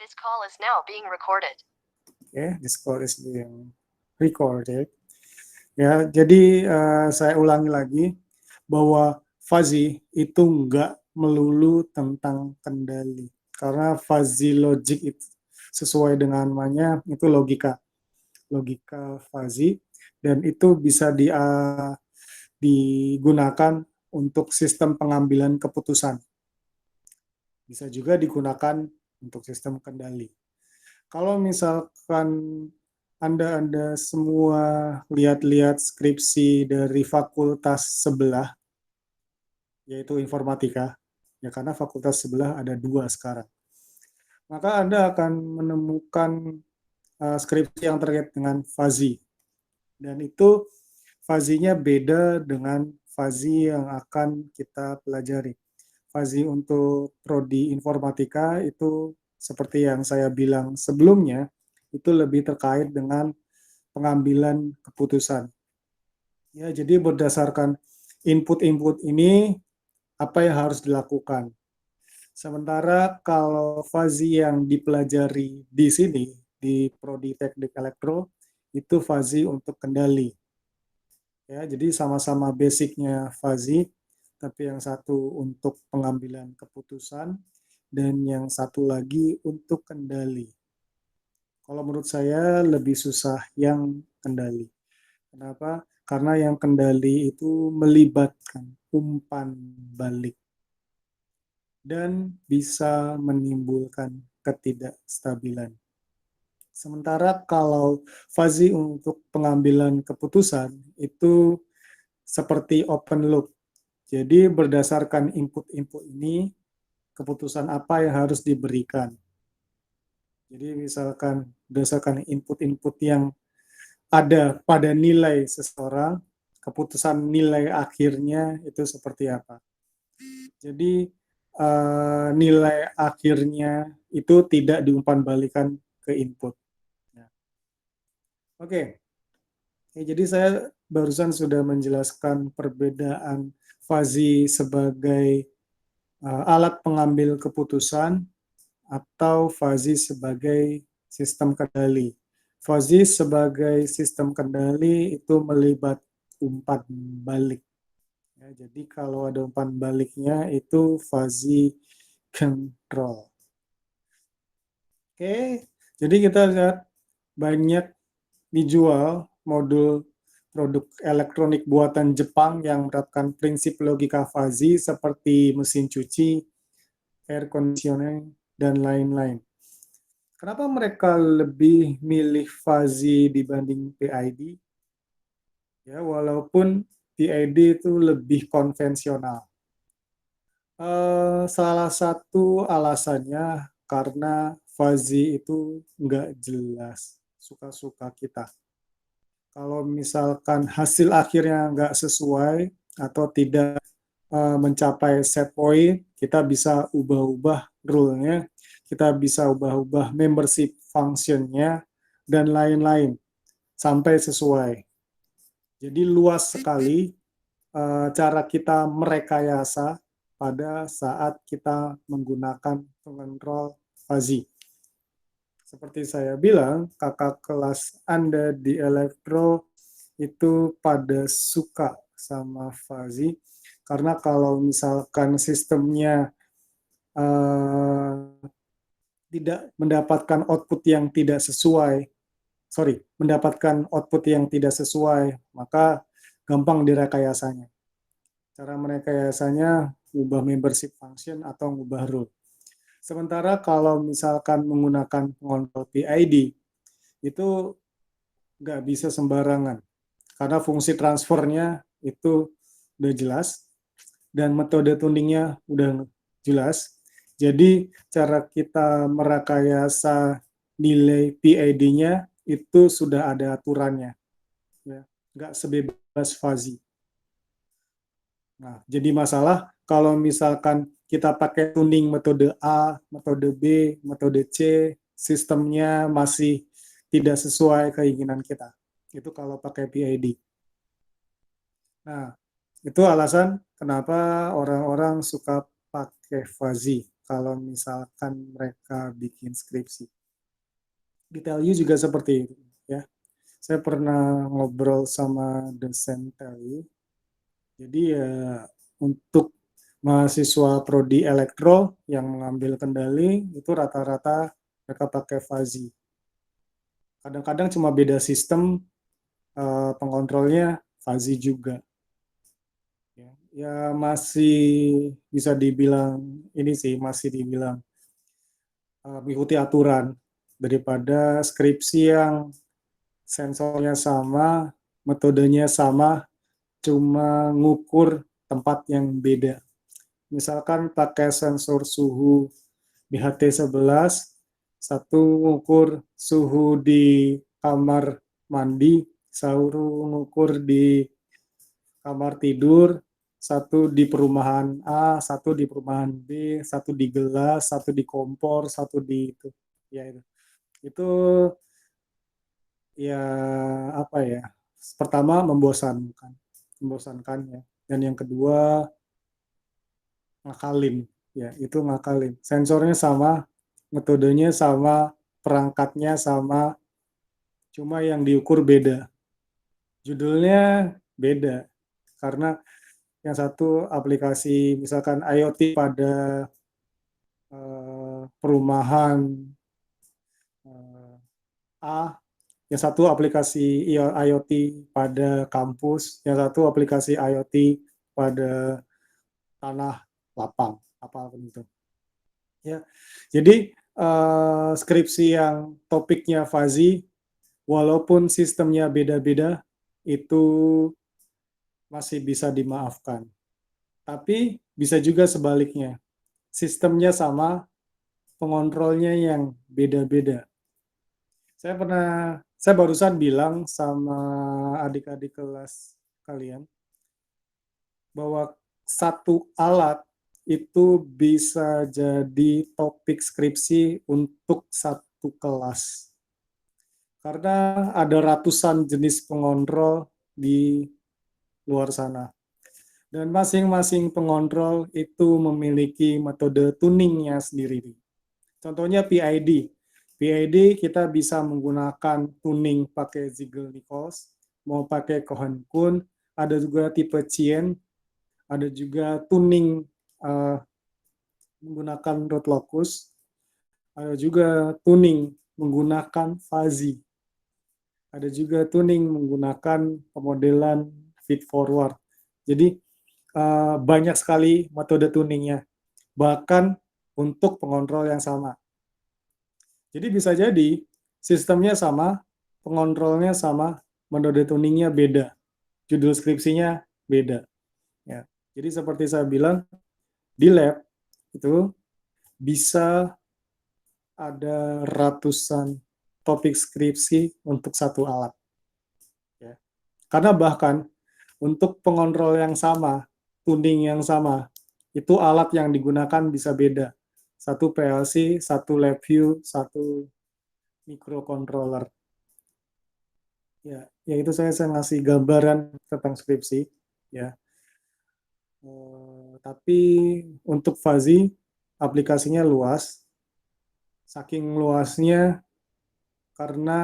This call is now being recorded. This call is being recorded. Ya, jadi saya ulangi lagi bahwa fuzzy itu nggak melulu tentang kendali. Karena fuzzy logic itu sesuai dengan namanya itu logika fuzzy, dan itu bisa digunakan untuk sistem pengambilan keputusan. Bisa juga digunakan untuk sistem kendali. Kalau misalkan Anda semua lihat-lihat skripsi dari fakultas sebelah, yaitu informatika, ya karena fakultas sebelah ada 2 sekarang, maka Anda akan menemukan skripsi yang terkait dengan fuzzy. Dan itu fuzzy-nya beda dengan fuzzy yang akan kita pelajari. Fuzzy untuk prodi informatika itu seperti yang saya bilang sebelumnya, itu lebih terkait dengan pengambilan keputusan. Ya, jadi berdasarkan input-input ini, apa yang harus dilakukan. Sementara kalau fuzzy yang dipelajari di sini, di prodi teknik elektro, itu fuzzy untuk kendali. Ya, jadi sama-sama basicnya fuzzy, tapi yang satu untuk pengambilan keputusan, dan yang satu lagi untuk kendali. Kalau menurut saya lebih susah yang kendali. Kenapa? Karena yang kendali itu melibatkan umpan balik dan bisa menimbulkan ketidakstabilan. Sementara kalau fuzzy untuk pengambilan keputusan itu seperti open loop. Jadi berdasarkan input-input ini, keputusan apa yang harus diberikan. Jadi misalkan berdasarkan input-input yang ada pada nilai seseorang, keputusan nilai akhirnya itu seperti apa. Jadi nilai akhirnya itu tidak diumpan balikan ke input. Oke. Jadi saya barusan sudah menjelaskan perbedaan fuzzy sebagai alat pengambil keputusan atau fuzzy sebagai sistem kendali. Fuzzy sebagai sistem kendali itu melibat umpan balik. Ya, jadi kalau ada umpan baliknya itu fuzzy control. Oke, jadi kita lihat banyak dijual modul produk elektronik buatan Jepang yang menerapkan prinsip logika fuzzy seperti mesin cuci, air conditioning, dan lain-lain. Kenapa mereka lebih milih fuzzy dibanding PID? Ya, walaupun PID itu lebih konvensional. Salah satu alasannya karena fuzzy itu nggak jelas suka-suka kita. Kalau misalkan hasil akhirnya nggak sesuai atau tidak mencapai set point, kita bisa ubah-ubah rule-nya, kita bisa ubah-ubah membership function-nya, dan lain-lain, sampai sesuai. Jadi luas sekali cara kita merekayasa pada saat kita menggunakan pengontrol fuzzy. Seperti saya bilang, kakak kelas Anda di elektro itu pada suka sama fuzzy, karena kalau misalkan sistemnya tidak mendapatkan output yang tidak sesuai, maka gampang direkayasanya. Cara merekayasanya ubah membership function atau ubah rule. Sementara kalau misalkan menggunakan pengontrol PID, itu nggak bisa sembarangan. Karena fungsi transfernya itu udah jelas, dan metode tuningnya udah jelas. Jadi cara kita merekayasa nilai PID-nya itu sudah ada aturannya. Ya, nggak sebebas fuzzy. Nah, jadi masalah kalau misalkan kita pakai tuning metode A, metode B, metode C, sistemnya masih tidak sesuai keinginan kita. Itu kalau pakai PID. Nah, itu alasan kenapa orang-orang suka pakai fuzzy. kalau misalkan mereka bikin skripsi. Di TELU juga seperti itu, ya. Saya pernah ngobrol sama dosen TELU. Jadi ya untuk mahasiswa prodi elektro yang mengambil kendali itu rata-rata mereka pakai fuzzy. Kadang-kadang cuma beda sistem pengontrolnya fuzzy juga. Ya masih bisa dibilang ini sih masih dibilang mengikuti aturan daripada skripsi yang sensornya sama, metodenya sama, cuma ngukur tempat yang beda. Misalkan pakai sensor suhu BHT11, satu ngukur suhu di kamar mandi, satu ngukur di kamar tidur, satu di perumahan A, satu di perumahan B, satu di gelas, satu di kompor, satu di itu. Ya itu. Itu ya apa ya? Pertama membosankan ya. Dan yang kedua ngakalin, ya itu ngakalin. Sensornya sama, metodenya sama, perangkatnya sama, cuma yang diukur beda. Judulnya beda karena yang satu aplikasi misalkan IoT pada perumahan A, yang satu aplikasi IoT pada kampus, yang satu aplikasi IoT pada tanah lapang, apapun itu. Ya, jadi skripsi yang topiknya fuzzy, walaupun sistemnya beda-beda, itu masih bisa dimaafkan. Tapi bisa juga sebaliknya, sistemnya sama, pengontrolnya yang beda-beda. Saya barusan bilang sama adik-adik kelas kalian bahwa satu alat itu bisa jadi topik skripsi untuk satu kelas. Karena ada ratusan jenis pengontrol di luar sana. Dan masing-masing pengontrol itu memiliki metode tuningnya sendiri. Contohnya PID. PID kita bisa menggunakan tuning pakai Ziegler-Nichols, mau pakai Cohen-Kun, ada juga tipe Chien, ada juga tuning menggunakan root locus, ada juga tuning menggunakan fuzzy, ada juga tuning menggunakan pemodelan feed forward. Jadi banyak sekali metode tuningnya, bahkan untuk pengontrol yang sama. Jadi bisa jadi sistemnya sama, pengontrolnya sama, metode tuningnya beda, judul skripsinya beda. Ya. Jadi seperti saya bilang, di lab itu bisa ada ratusan topik skripsi untuk satu alat. Ya. Karena bahkan untuk pengontrol yang sama, tuning yang sama, itu alat yang digunakan bisa beda. Satu PLC, satu LabVIEW, satu microcontroller. Ya itu saya ngasih gambaran tentang skripsi. Ya. Tapi untuk fuzzy, aplikasinya luas. Saking luasnya, karena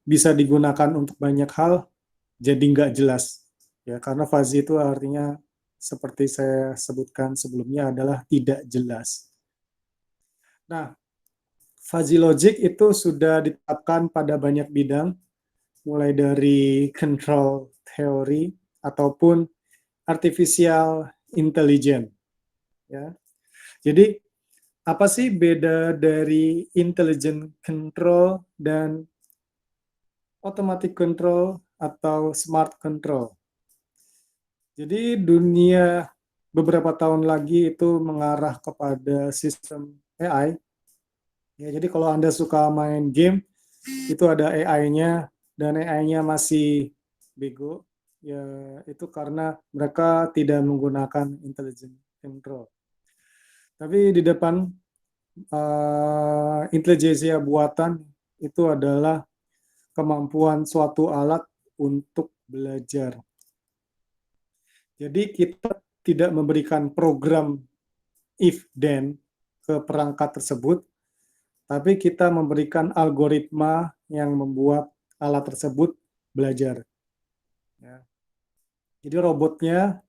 bisa digunakan untuk banyak hal, jadi nggak jelas. Ya, karena fuzzy itu artinya seperti saya sebutkan sebelumnya adalah tidak jelas. Nah, fuzzy logic itu sudah ditetapkan pada banyak bidang, mulai dari control theory ataupun artificial intelligence. Ya. Jadi apa sih beda dari intelligent control dan automatic control atau smart control? Jadi dunia beberapa tahun lagi itu mengarah kepada sistem AI. Ya, jadi kalau Anda suka main game, itu ada AI-nya dan AI-nya masih bego. Ya, itu karena mereka tidak menggunakan intelligent control. Tapi di depan intelijensia buatan itu adalah kemampuan suatu alat untuk belajar. Jadi kita tidak memberikan program if then ke perangkat tersebut, tapi kita memberikan algoritma yang membuat alat tersebut belajar. Ya. Jadi robotnya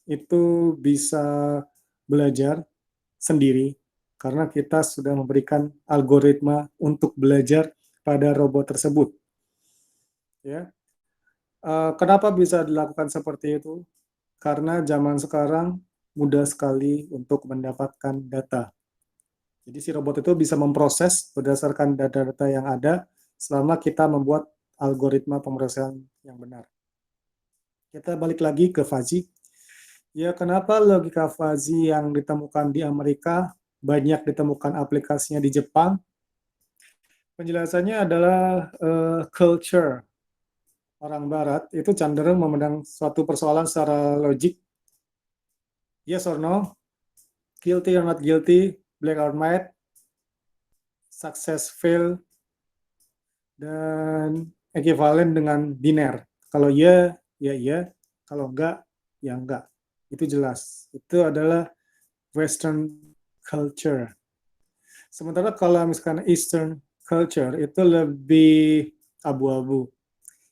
itu bisa belajar sendiri karena kita sudah memberikan algoritma untuk belajar pada robot tersebut. Ya, kenapa bisa dilakukan seperti itu? Karena zaman sekarang mudah sekali untuk mendapatkan data. Jadi si robot itu bisa memproses berdasarkan data-data yang ada selama kita membuat algoritma pemrosesan yang benar. Kita balik lagi ke fuzzy. Ya, kenapa logika fuzzy yang ditemukan di Amerika banyak ditemukan aplikasinya di Jepang? Penjelasannya adalah culture. Orang Barat itu cenderung memandang suatu persoalan secara logik, yes or no, guilty or not guilty, black or white, success fail, dan ekivalen dengan biner. Kalau ya, ya iya, kalau enggak, ya enggak. Itu jelas. Itu adalah Western culture. Sementara kalau misalkan Eastern culture itu lebih abu-abu.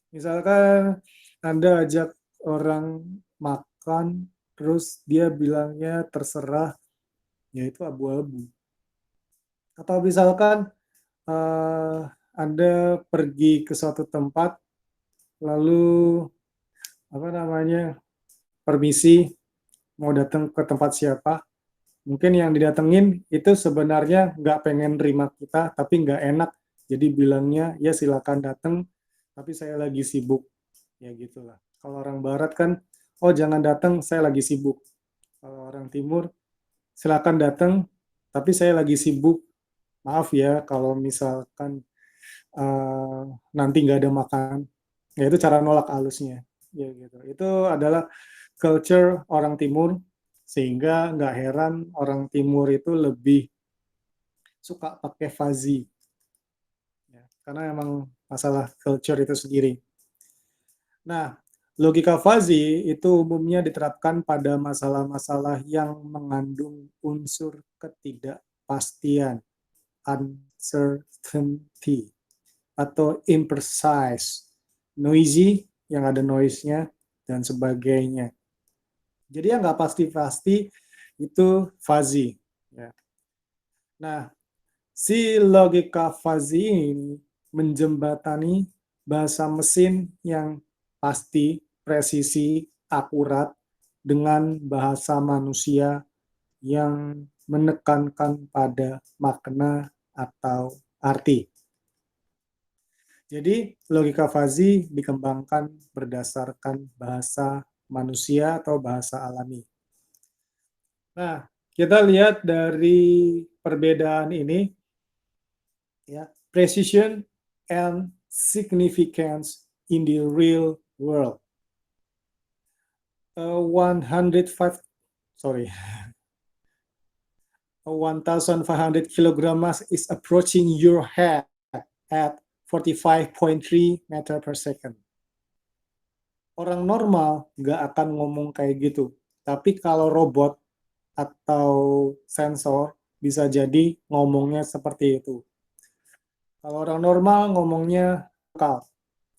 Misalkan Anda ajak orang makan, terus dia bilangnya terserah, ya itu abu-abu. Atau misalkan Anda pergi ke suatu tempat, lalu permisi, mau datang ke tempat siapa, mungkin yang didatengin itu sebenarnya nggak pengen terima kita, tapi nggak enak, jadi bilangnya, ya silakan datang, tapi saya lagi sibuk. Ya gitulah. Kalau orang Barat kan, oh jangan datang, saya lagi sibuk. Kalau orang Timur, silakan datang, tapi saya lagi sibuk. Maaf ya, kalau misalkan nanti nggak ada makan. Ya itu cara nolak halusnya. Ya gitu. Itu adalah culture orang Timur, sehingga nggak heran orang Timur itu lebih suka pakai fuzzy. Ya, karena emang masalah culture itu sendiri. Nah, logika fuzzy itu umumnya diterapkan pada masalah-masalah yang mengandung unsur ketidakpastian, uncertainty, atau imprecise, noisy, yang ada noise-nya, dan sebagainya. Jadi yang nggak pasti-pasti itu fuzzy. Ya. Nah, si logika fuzzy ini menjembatani bahasa mesin yang pasti, presisi, akurat dengan bahasa manusia yang menekankan pada makna atau arti. Jadi, logika fuzzy dikembangkan berdasarkan bahasa manusia atau bahasa alami. Nah, kita lihat dari perbedaan ini, ya, precision and significance in the real world. 105 kilogram mass is approaching your head at 45.3 meter per second. Orang normal nggak akan ngomong kayak gitu. Tapi kalau robot atau sensor bisa jadi ngomongnya seperti itu. Kalau orang normal ngomongnya lokal,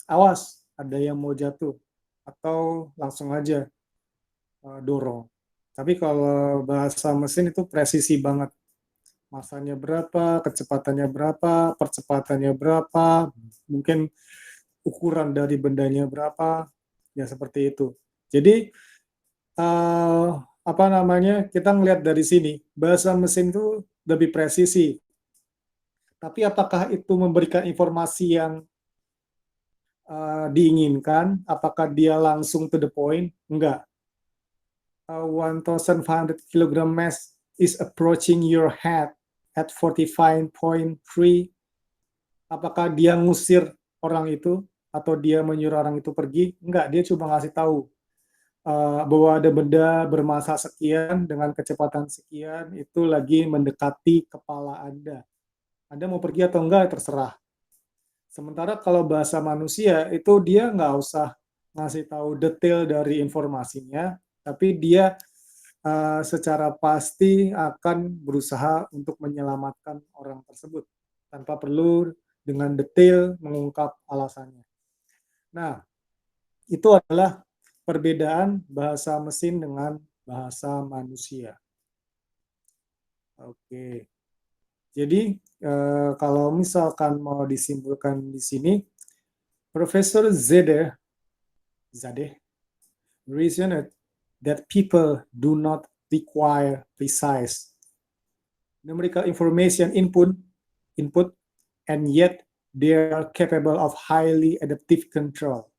awas ada yang mau jatuh, atau langsung aja dorong. Tapi kalau bahasa mesin itu presisi banget. Masanya berapa, kecepatannya berapa, percepatannya berapa, mungkin ukuran dari bendanya berapa, ya seperti itu. Jadi kita ngelihat dari sini, bahasa mesin itu lebih presisi. Tapi apakah itu memberikan informasi yang diinginkan? Apakah dia langsung to the point? Enggak. 1,500 kg mass is approaching your head at 45.3. Apakah dia ngusir orang itu atau dia menyuruh orang itu pergi? Enggak, dia cuma ngasih tahu bahwa ada benda bermassa sekian dengan kecepatan sekian itu lagi mendekati kepala Anda. Anda mau pergi atau enggak terserah. Sementara kalau bahasa manusia itu dia nggak usah ngasih tahu detail dari informasinya, tapi dia secara pasti akan berusaha untuk menyelamatkan orang tersebut tanpa perlu dengan detail mengungkap alasannya. Nah, itu adalah perbedaan bahasa mesin dengan bahasa manusia. Oke. Jadi, kalau misalkan mau disimpulkan di sini, Profesor Zadeh reasoned that people do not require precise numerical information input, and yet they are capable of highly adaptive control.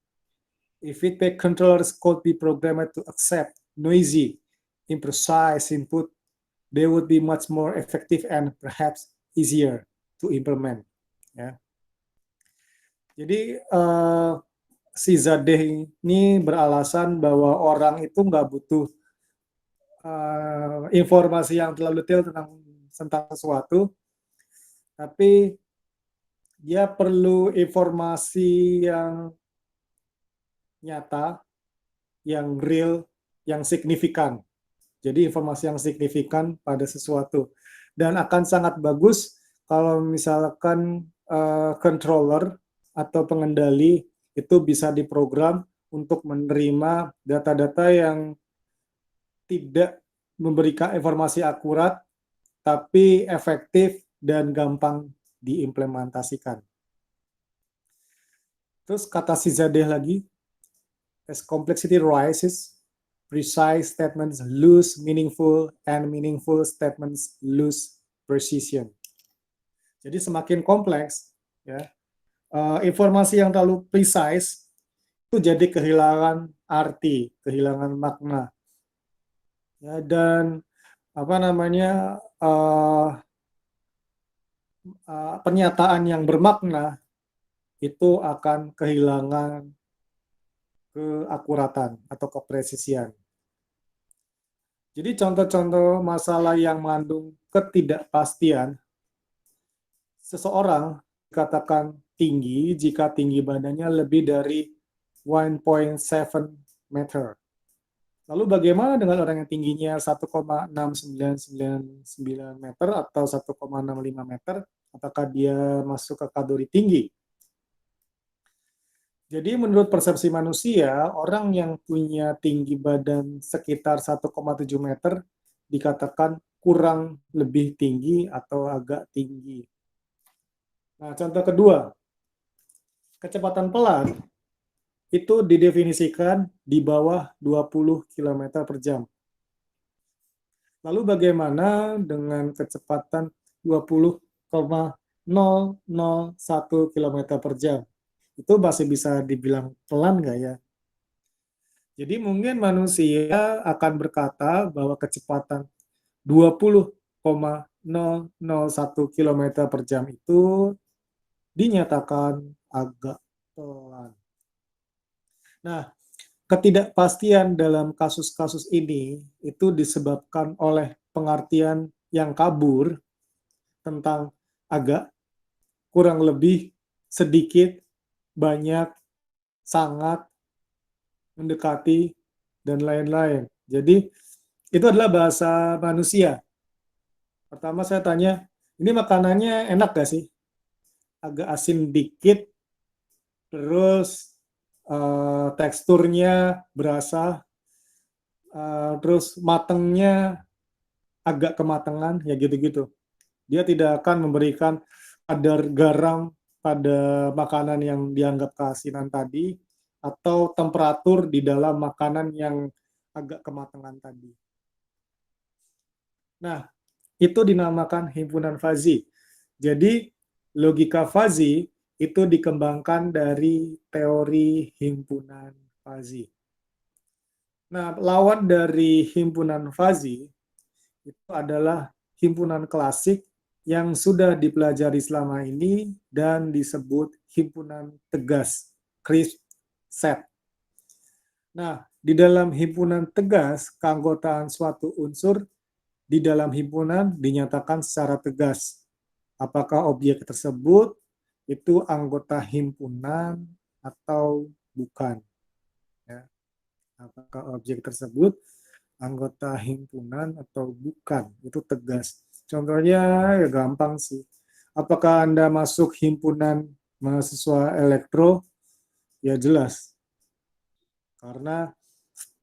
If feedback controllers could be programmed to accept noisy, imprecise input, they would be much more effective and perhaps easier to implement. Ya. Jadi si Zadeh ini beralasan bahwa orang itu nggak butuh informasi yang terlalu detail tentang sesuatu, tapi dia perlu informasi yang nyata, yang real, yang signifikan. Jadi informasi yang signifikan pada sesuatu. Dan akan sangat bagus kalau misalkan controller atau pengendali itu bisa diprogram untuk menerima data-data yang tidak memberikan informasi akurat, tapi efektif dan gampang diimplementasikan. Terus kata si Zadeh lagi, as complexity rises, precise statements lose meaningful and meaningful statements lose precision. Jadi semakin kompleks, ya, informasi yang terlalu precise itu jadi kehilangan arti, kehilangan makna. Ya, dan pernyataan yang bermakna itu akan kehilangan keakuratan atau kepresisian. Jadi contoh-contoh masalah yang mengandung ketidakpastian, seseorang dikatakan tinggi jika tinggi badannya lebih dari 1.7 meter. Lalu bagaimana dengan orang yang tingginya 1,6999 meter atau 1,65 meter? Apakah dia masuk ke kategori tinggi? Jadi menurut persepsi manusia, orang yang punya tinggi badan sekitar 1,7 meter dikatakan kurang lebih tinggi atau agak tinggi. Nah, contoh kedua, kecepatan pelan itu didefinisikan di bawah 20 km per jam. Lalu bagaimana dengan kecepatan 20,001 km per jam? Itu masih bisa dibilang pelan nggak ya? Jadi mungkin manusia akan berkata bahwa kecepatan 20,001 km per jam itu dinyatakan agak pelan. Nah, ketidakpastian dalam kasus-kasus ini itu disebabkan oleh pengertian yang kabur tentang agak, kurang lebih, sedikit, banyak, sangat, mendekati, dan lain-lain. Jadi, itu adalah bahasa manusia. Pertama saya tanya, ini makanannya enak gak sih? Agak asin dikit, terus teksturnya berasa, terus matangnya agak kematangan, ya gitu-gitu. Dia tidak akan memberikan kadar garam pada makanan yang dianggap keasinan tadi, atau temperatur di dalam makanan yang agak kematangan tadi. Nah, itu dinamakan himpunan fuzzy. Jadi, logika fuzzy itu dikembangkan dari teori himpunan fuzzy. Nah, lawan dari himpunan fuzzy itu adalah himpunan klasik yang sudah dipelajari selama ini dan disebut himpunan tegas, crisp set. Nah, di dalam himpunan tegas, keanggotaan suatu unsur di dalam himpunan dinyatakan secara tegas. Apakah objek tersebut itu anggota himpunan atau bukan. Ya. Apakah objek tersebut anggota himpunan atau bukan, itu tegas. Contohnya ya gampang sih. Apakah Anda masuk himpunan mahasiswa elektro? Ya jelas, karena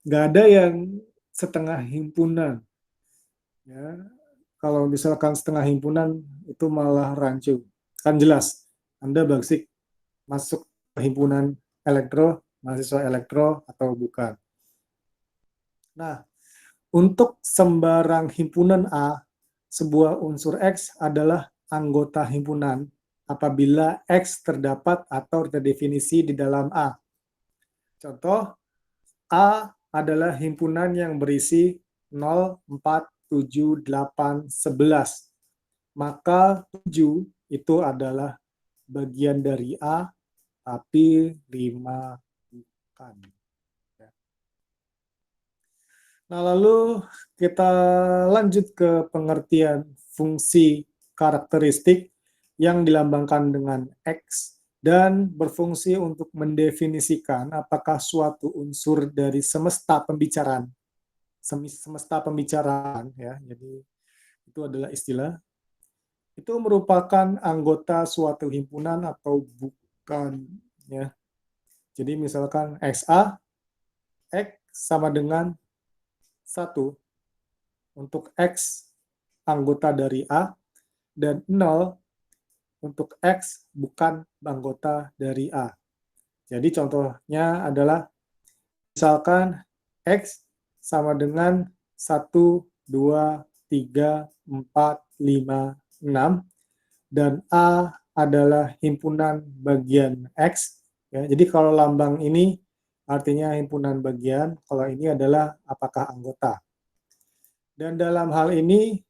nggak ada yang setengah himpunan. Ya, kalau misalkan setengah himpunan itu malah rancu. Kan jelas, Anda basic masuk ke himpunan elektro, mahasiswa elektro atau bukan. Nah, untuk sembarang himpunan A, sebuah unsur X adalah anggota himpunan apabila X terdapat atau terdefinisi di dalam A. Contoh, A adalah himpunan yang berisi 0, 4, 7, 8, 11. Maka 7 itu adalah bagian dari A, tapi 5 bukan. Nah, lalu kita lanjut ke pengertian fungsi karakteristik yang dilambangkan dengan X dan berfungsi untuk mendefinisikan apakah suatu unsur dari semesta pembicaraan. Semesta pembicaraan ya. Jadi itu adalah istilah. Itu merupakan anggota suatu himpunan atau bukan ya. Jadi misalkan XA, X sama dengan 1 untuk X anggota dari A dan 0 untuk X bukan anggota dari A. Jadi contohnya adalah misalkan X sama dengan 1, 2, 3, 4, 5, 6 dan A adalah himpunan bagian X. Ya, jadi kalau lambang ini artinya himpunan bagian, kalau ini adalah apakah anggota. Dan dalam hal ini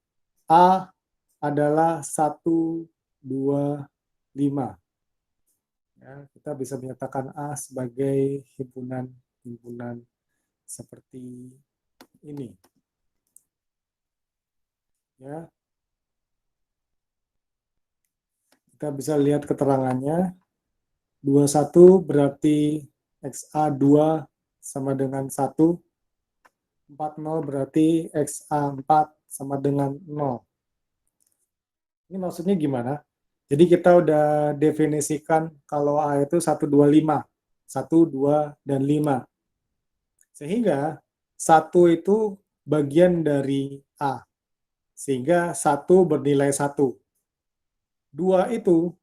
A adalah 1, 2, 5. Ya, kita bisa menyatakan A sebagai himpunan seperti ini. Ya, kita bisa lihat keterangannya. 21 berarti XA2 sama dengan 1. 40 berarti XA4 sama dengan 0. Ini maksudnya gimana? Jadi kita udah definisikan kalau A itu 1, 2, 5. 1, 2, dan 5. Sehingga 1 itu bagian dari A. Sehingga 1 bernilai 1. 2 itu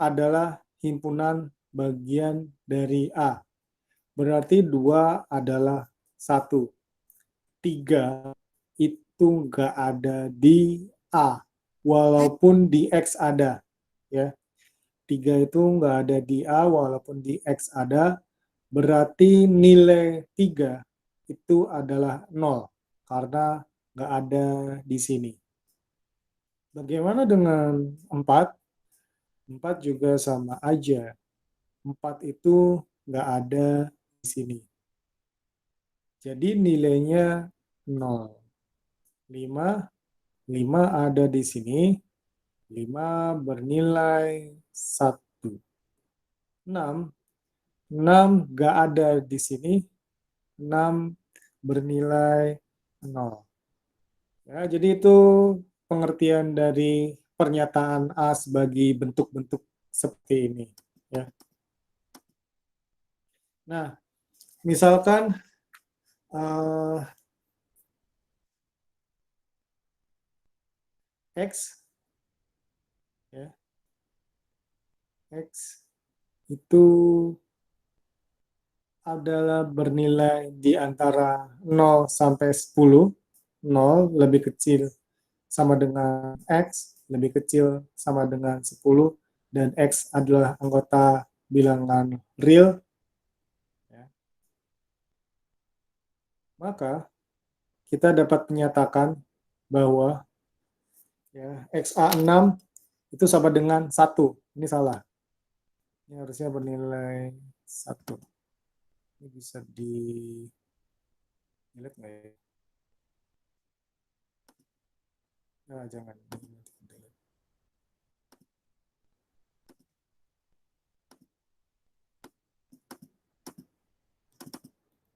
adalah himpunan bagian dari A. Berarti 2 adalah 1. 3 itu nggak ada di A, walaupun di X ada. Ya, 3 itu nggak ada di A, walaupun di X ada, berarti nilai 3 itu adalah 0, karena nggak ada di sini. Bagaimana dengan 4? 4 juga sama aja. 4 itu nggak ada di sini. Jadi nilainya 0. 5 ada di sini. 5 bernilai 1. 6 nggak ada di sini. 6 bernilai 0. Ya, jadi itu pengertian dari pernyataan A sebagai bentuk-bentuk seperti ini. Ya. Nah, misalkan X, ya, X itu adalah bernilai di antara 0 sampai 10. 0 lebih kecil sama dengan X, lebih kecil sama dengan 10, dan X adalah anggota bilangan real. Ya. Maka kita dapat menyatakan bahwa ya, XA6 itu sama dengan 1. Ini salah. Ini harusnya bernilai 1. Ini bisa dilihat nggak ya? Nah, jangan.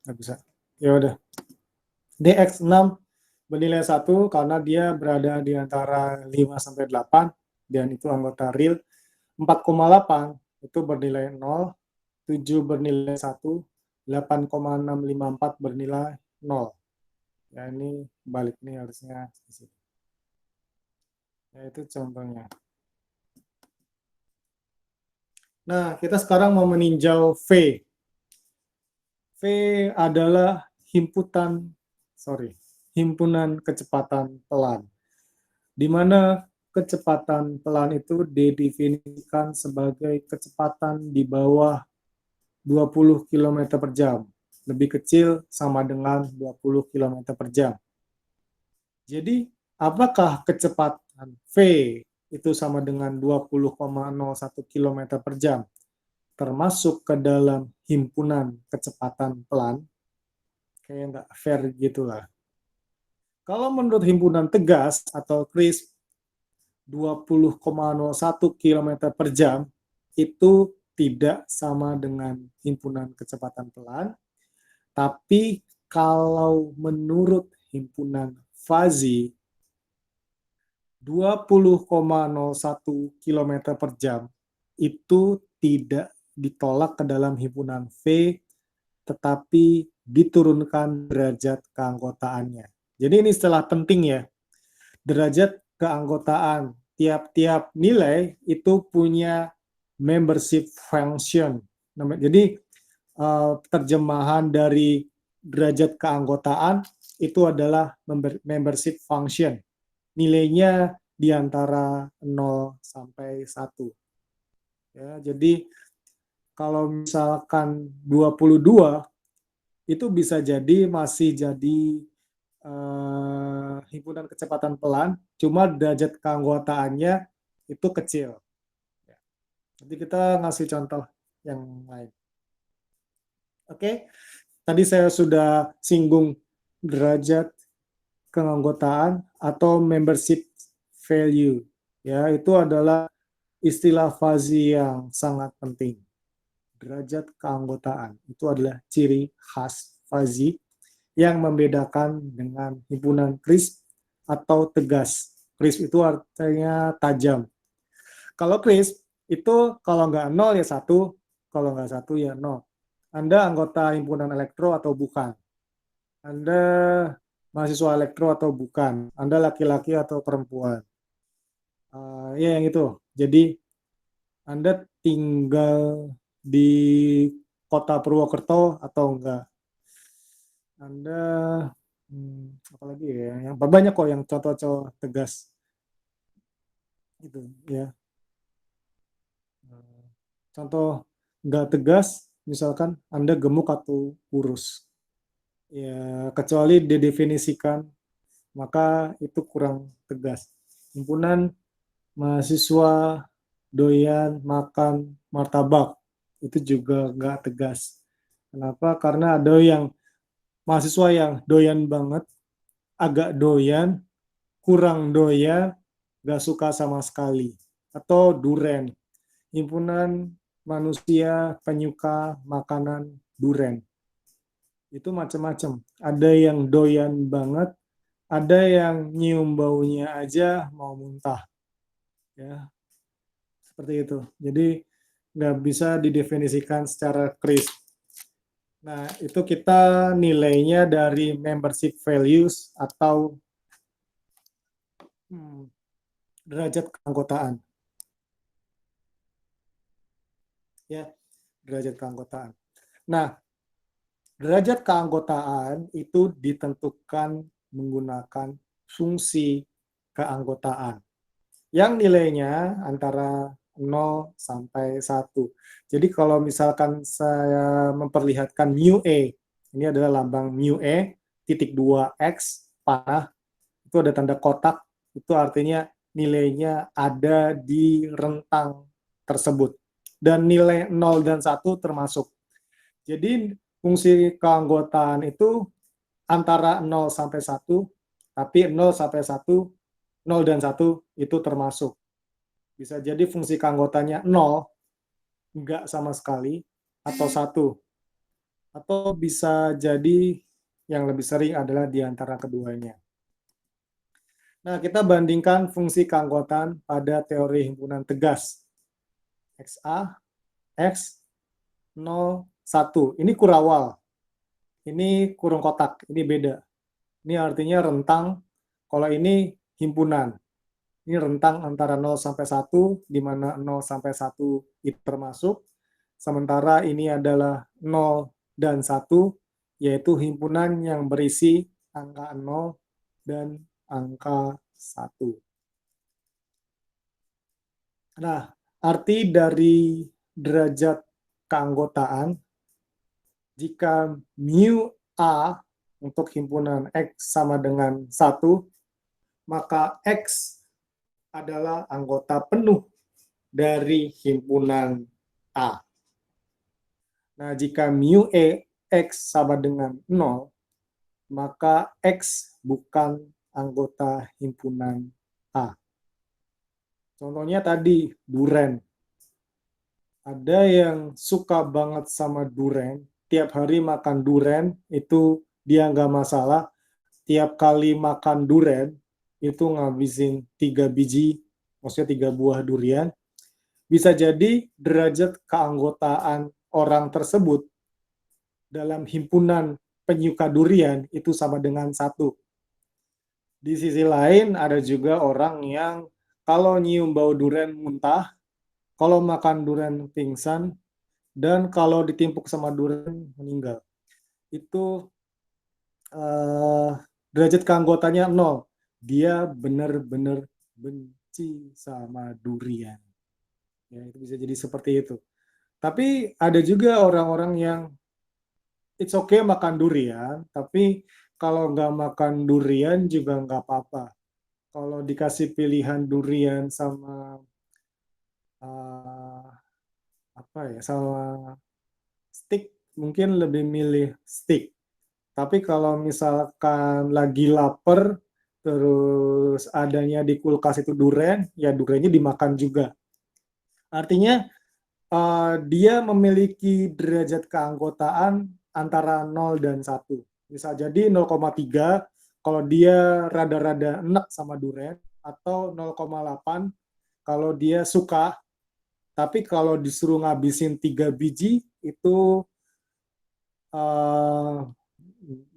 Nggak bisa. Ya udah. DX6 bernilai 1 karena dia berada di antara 5-8 dan itu anggota real. 4,8 itu bernilai 0, 7 bernilai 1, 8,654 bernilai 0. Ya ini balik nih harusnya di sini. Ya itu contohnya. Nah, kita sekarang mau meninjau V. V adalah himpunan kecepatan pelan, di mana kecepatan pelan itu didefinisikan sebagai kecepatan di bawah 20 km per jam. Lebih kecil sama dengan 20 km per jam. Jadi, apakah kecepatan V itu sama dengan 20,01 km per jam? Termasuk ke dalam himpunan kecepatan pelan? Kayak nggak fair gitulah. Kalau menurut himpunan tegas atau CRISP, 20,01 km per jam itu tidak sama dengan himpunan kecepatan pelan, tapi kalau menurut himpunan fuzzy, 20,01 km per jam itu tidak ditolak ke dalam himpunan V, tetapi diturunkan derajat keanggotaannya. Jadi ini istilah penting ya, derajat keanggotaan. Tiap-tiap nilai itu punya membership function. Jadi terjemahan dari derajat keanggotaan itu adalah membership function. Nilainya di antara 0 sampai 1. Ya, jadi kalau misalkan 22 itu bisa jadi masih jadi himpunan kecepatan pelan, cuma derajat keanggotaannya itu kecil. Nanti kita ngasih contoh yang lain. Oke, tadi saya sudah singgung derajat keanggotaan atau membership value. Ya, itu adalah istilah fuzzy yang sangat penting. Derajat keanggotaan itu adalah ciri khas fuzzy yang membedakan dengan himpunan crisp atau tegas. Crisp itu artinya tajam. Kalau crisp itu kalau nggak 0 ya 1, kalau nggak 1 ya 0. Anda anggota himpunan elektro atau bukan? Anda mahasiswa elektro atau bukan? Anda laki-laki atau perempuan? Ya yang itu. Jadi Anda tinggal di kota Purwokerto atau enggak? Anda apalagi ya, yang banyak kok yang contoh-contoh tegas gitu ya. Contoh nggak tegas, misalkan Anda gemuk atau kurus. Ya, kecuali didefinisikan, maka itu kurang tegas. Himpunan mahasiswa doyan makan martabak, itu juga nggak tegas. Kenapa? Karena ada yang mahasiswa yang doyan banget, agak doyan, kurang doyan, nggak suka sama sekali. Atau duren, himpunan manusia penyuka makanan duren. Itu macam-macam. Ada yang doyan banget, ada yang nyium baunya aja mau muntah. Ya, seperti itu. Jadi nggak bisa didefinisikan secara crisp. Nah, itu kita nilainya dari membership values atau derajat keanggotaan. Ya, derajat keanggotaan. Nah, derajat keanggotaan itu ditentukan menggunakan fungsi keanggotaan yang nilainya antara 0 sampai 1. Jadi kalau misalkan saya memperlihatkan mu E, ini adalah lambang mu E, titik 2x, panah, itu ada tanda kotak, itu artinya nilainya ada di rentang tersebut. Dan nilai 0 dan 1 termasuk. Jadi fungsi keanggotaan itu antara 0 sampai 1, tapi 0 sampai 1, 0 dan 1 itu termasuk. Bisa jadi fungsi keanggotanya 0, enggak sama sekali, atau 1. Atau bisa jadi yang lebih sering adalah di antara keduanya. Nah, kita bandingkan fungsi keanggotaan pada teori himpunan tegas. XA, X, 0, 1. Ini kurawal. Ini kurung kotak. Ini beda. Ini artinya rentang. Kalau ini himpunan. Ini rentang antara 0 sampai 1, di mana 0 sampai 1 itu termasuk. Sementara ini adalah 0 dan 1, yaitu himpunan yang berisi angka 0 dan angka 1. Nah, arti dari derajat keanggotaan, jika mu A untuk himpunan X sama dengan 1, maka X adalah anggota penuh dari himpunan A. Nah, jika mu X sama dengan 0, maka X bukan anggota himpunan A. Contohnya tadi, duren. Ada yang suka banget sama duren, tiap hari makan duren, itu dia nggak masalah. Tiap kali makan duren, itu ngabisin 3 biji, maksudnya 3 buah durian. Bisa jadi derajat keanggotaan orang tersebut dalam himpunan penyuka durian itu sama dengan 1. Di sisi lain, ada juga orang yang kalau nyium bau durian muntah, kalau makan durian pingsan, dan kalau ditimpuk sama durian meninggal. Itu derajat keanggotaannya 0. Dia benar-benar benci sama durian. Ya, itu bisa jadi seperti itu. Tapi ada juga orang-orang yang it's okay makan durian, tapi kalau nggak makan durian juga nggak apa-apa. Kalau dikasih pilihan durian sama sama steak, mungkin lebih milih steak. Tapi kalau misalkan lagi lapar, terus adanya di kulkas itu durian, ya duriannya dimakan juga. Artinya dia memiliki derajat keanggotaan antara 0 dan 1. Bisa jadi 0,3 kalau dia rada-rada enak sama durian, atau 0,8 kalau dia suka, tapi kalau disuruh ngabisin 3 biji, itu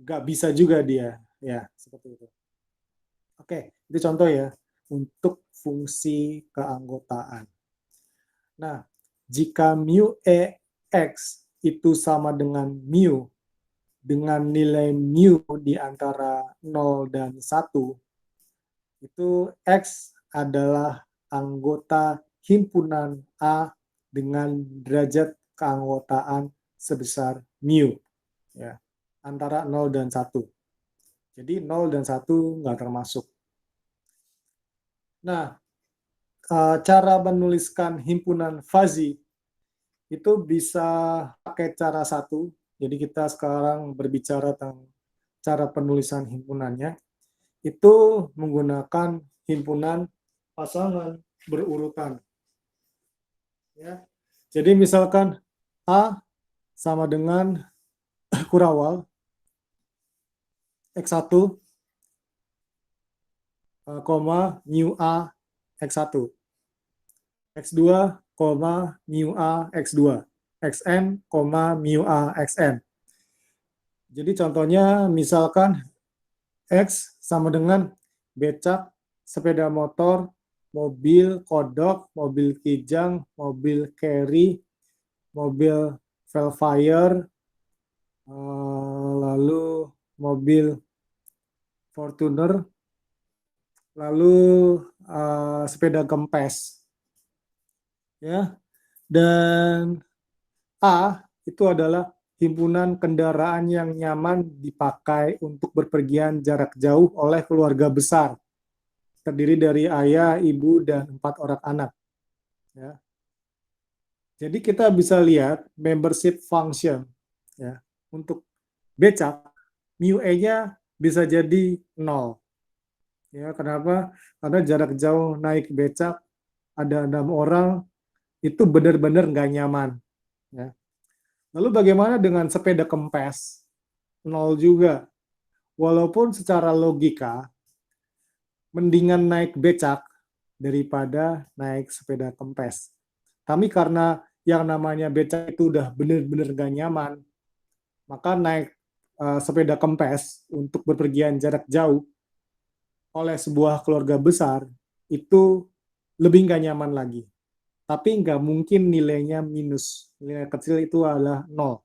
nggak bisa juga dia. Ya, seperti itu. Oke, itu contoh ya, untuk fungsi keanggotaan. Nah, jika mu X itu sama dengan mu, dengan nilai mu di antara 0 dan 1, itu X adalah anggota himpunan A dengan derajat keanggotaan sebesar mu. Ya, antara 0 dan 1. Jadi 0 dan 1 nggak termasuk. Nah, cara menuliskan himpunan fuzzy itu bisa pakai cara satu. Jadi kita sekarang berbicara tentang cara penulisan himpunannya. Itu menggunakan himpunan pasangan berurutan. Ya. Jadi misalkan A sama dengan kurawal X1, mu A X1. X2, mu A X2. Xn, mu A Xn. Jadi contohnya misalkan X sama dengan becak, sepeda motor, mobil kodok, mobil kijang, mobil carry, mobil Velfire, lalu mobil Fortuner, lalu sepeda gempes. Ya. Dan A itu adalah himpunan kendaraan yang nyaman dipakai untuk berpergian jarak jauh oleh keluarga besar, terdiri dari ayah, ibu, dan 4 orang anak. Ya. Jadi kita bisa lihat membership function. Ya. Untuk becak, mu E-nya bisa jadi 0. Ya, kenapa? Karena jarak jauh naik becak, ada 6 orang, itu benar-benar nggak nyaman. Ya. Lalu bagaimana dengan sepeda kempes? 0 juga. walaupun secara logika mendingan naik becak daripada naik sepeda kempes. Tapi karena yang namanya becak itu udah bener-bener gak nyaman, maka naik sepeda kempes untuk bepergian jarak jauh oleh sebuah keluarga besar itu lebih gak nyaman lagi. Tapi nggak mungkin nilainya minus. Nilai kecil itu adalah 0.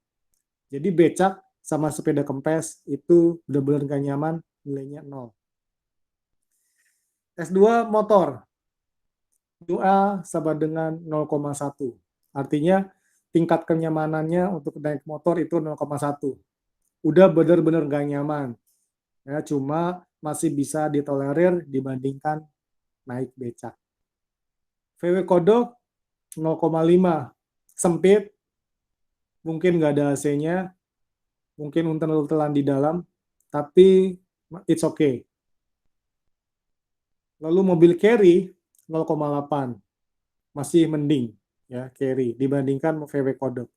Jadi becak sama sepeda kempes itu benar-benar nggak nyaman, nilainya 0. S2 motor, 2A sama dengan 0,1. Artinya tingkat kenyamanannya untuk naik motor itu 0,1. Udah benar-benar nggak nyaman. Ya, cuma masih bisa ditolerir dibandingkan naik becak. VW Kodok 0,5. Sempit, mungkin nggak ada AC-nya, mungkin untel-untelan di dalam, tapi it's okay. Lalu mobil carry 0,8, masih mending ya carry dibandingkan VW Kodok.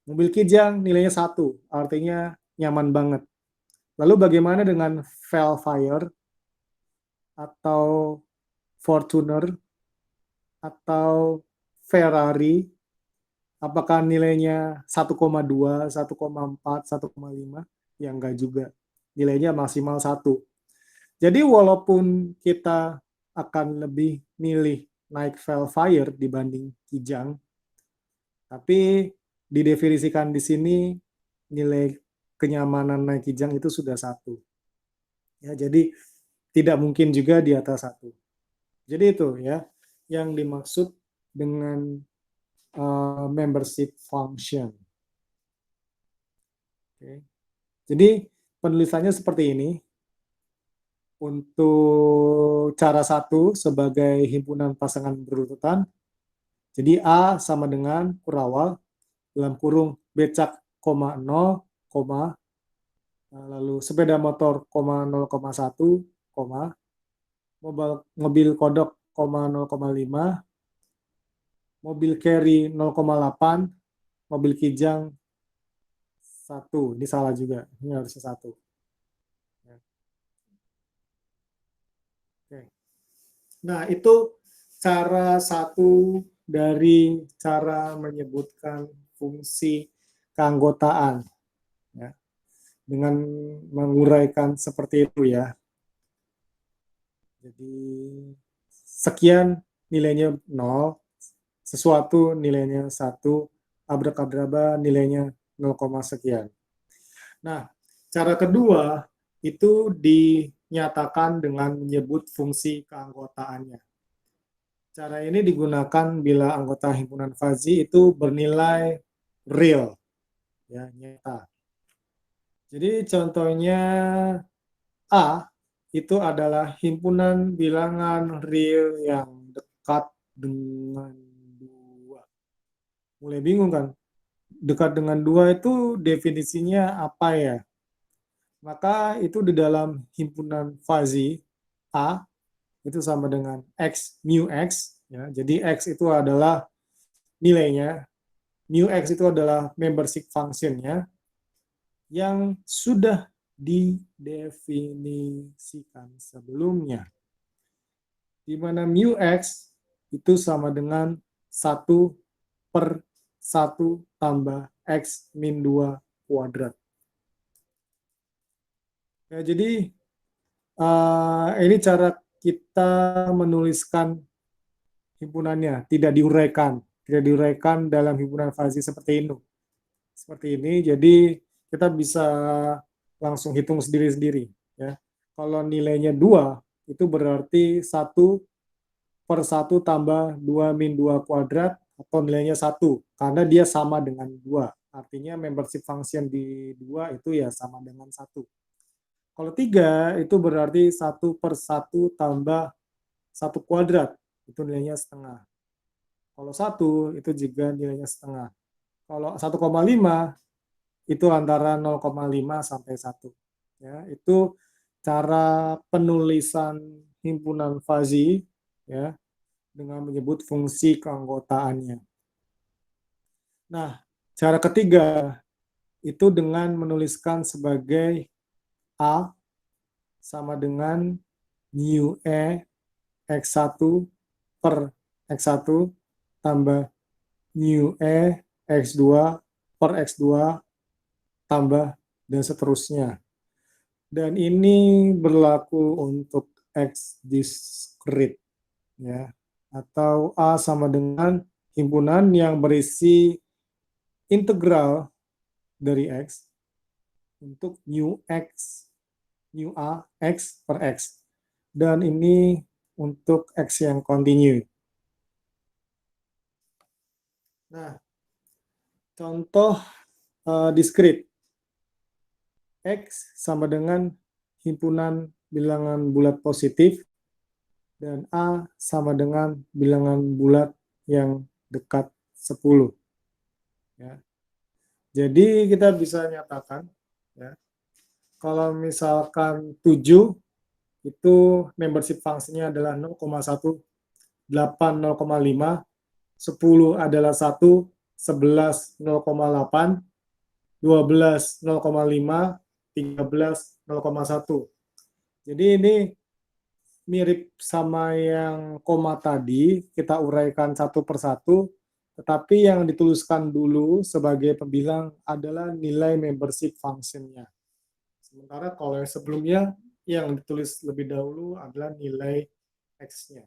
Mobil Kijang nilainya 1, artinya nyaman banget. Lalu bagaimana dengan Velfire atau Fortuner atau Ferrari? Apakah nilainya 1,2, 1,4, 1,5? Ya enggak juga. Nilainya maksimal 1. Jadi walaupun kita akan lebih milih naik Velfire dibanding Kijang, tapi didefinisikan di sini nilai kenyamanan naik Kijang itu sudah 1. Ya, jadi tidak mungkin juga di atas 1. Jadi itu ya yang dimaksud dengan membership function. Oke. Jadi penulisannya seperti ini. Untuk cara 1 sebagai himpunan pasangan berurutan, jadi A sama dengan kurawal, dalam kurung becak, 0, lalu sepeda motor, 0,1, mobil kodok, 0,5, mobil carry 0,8, mobil kijang 1. Ini salah juga, ini harusnya 1. Nah, itu cara 1 dari cara menyebutkan fungsi keanggotaan. Ya. Dengan menguraikan seperti itu ya. Jadi, sekian nilainya 0, sesuatu nilainya 1, abrakadabra nilainya 0, sekian. Nah, cara kedua itu dinyatakan dengan menyebut fungsi keanggotaannya. Cara ini digunakan bila anggota himpunan Fuzzy itu bernilai real, ya, nyata. Jadi contohnya A itu adalah himpunan bilangan real yang dekat dengan 2. Mulai bingung kan? Dekat dengan 2 itu definisinya apa ya? Maka itu di dalam himpunan Fuzzy A itu sama dengan X mu X, ya. Jadi X itu adalah nilainya, mu X itu adalah membership function-nya yang sudah didefinisikan sebelumnya. Di mana mu X itu sama dengan 1 per 1 tambah X min 2 kuadrat. Ya, jadi ini cara kita menuliskan himpunannya, tidak diuraikan dalam himpunan Fuzzy seperti ini. Jadi kita bisa langsung hitung sendiri-sendiri. Ya. Kalau nilainya 2, itu berarti 1 per 1 tambah 2 min 2 kuadrat, atau nilainya 1, karena dia sama dengan 2. Artinya membership function di 2 itu ya sama dengan 1. Kalau 3, itu berarti 1 per 1 tambah 1 kuadrat, itu nilainya setengah. Kalau 1, itu juga nilainya setengah. Kalau 1,5, itu antara 0,5 sampai 1. Ya, itu cara penulisan himpunan Fuzzy ya, dengan menyebut fungsi keanggotaannya. Nah, cara ketiga itu dengan menuliskan sebagai A sama dengan mu E X1 per X1 tambah mu E X2 per X2 tambah dan seterusnya. Dan ini berlaku untuk X discrete, ya, atau A sama dengan himpunan yang berisi integral dari X untuk mu X, mu A, X per X. Dan ini untuk X yang kontinu. Nah, contoh discrete. X sama dengan himpunan bilangan bulat positif dan A sama dengan bilangan bulat yang dekat 10. Ya. Jadi kita bisa nyatakan, ya, kalau misalkan 7 itu membership fungsinya adalah 0,1, 8 0,5, 10 adalah 1, 11 0,8, 12 0,5, 13 0,1. Jadi ini mirip sama yang koma tadi, kita uraikan satu persatu, tetapi yang dituliskan dulu sebagai pembilang adalah nilai membership function-nya. Sementara kalau yang sebelumnya, yang ditulis lebih dahulu adalah nilai X-nya.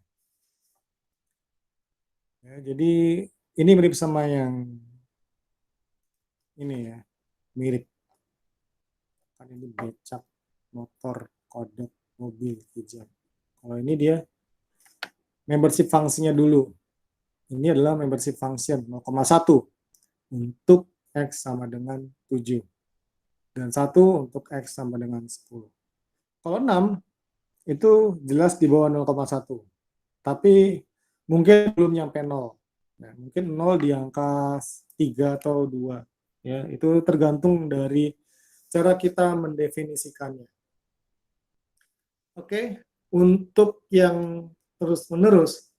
Ya, jadi ini mirip sama yang ini ya, mirip. Kan ini becak, motor, kodok, mobil, hijab. Kalau ini dia membership fungsinya dulu. Ini adalah membership function 0,1 untuk X sama dengan 7. Dan 1 untuk X sama dengan 10. Kalau 6, itu jelas di bawah 0,1. Tapi mungkin belum nyampe 0. Nah, mungkin 0 di angka 3 atau 2. Ya, itu tergantung dari cara kita mendefinisikannya. Oke, untuk yang terus-menerus,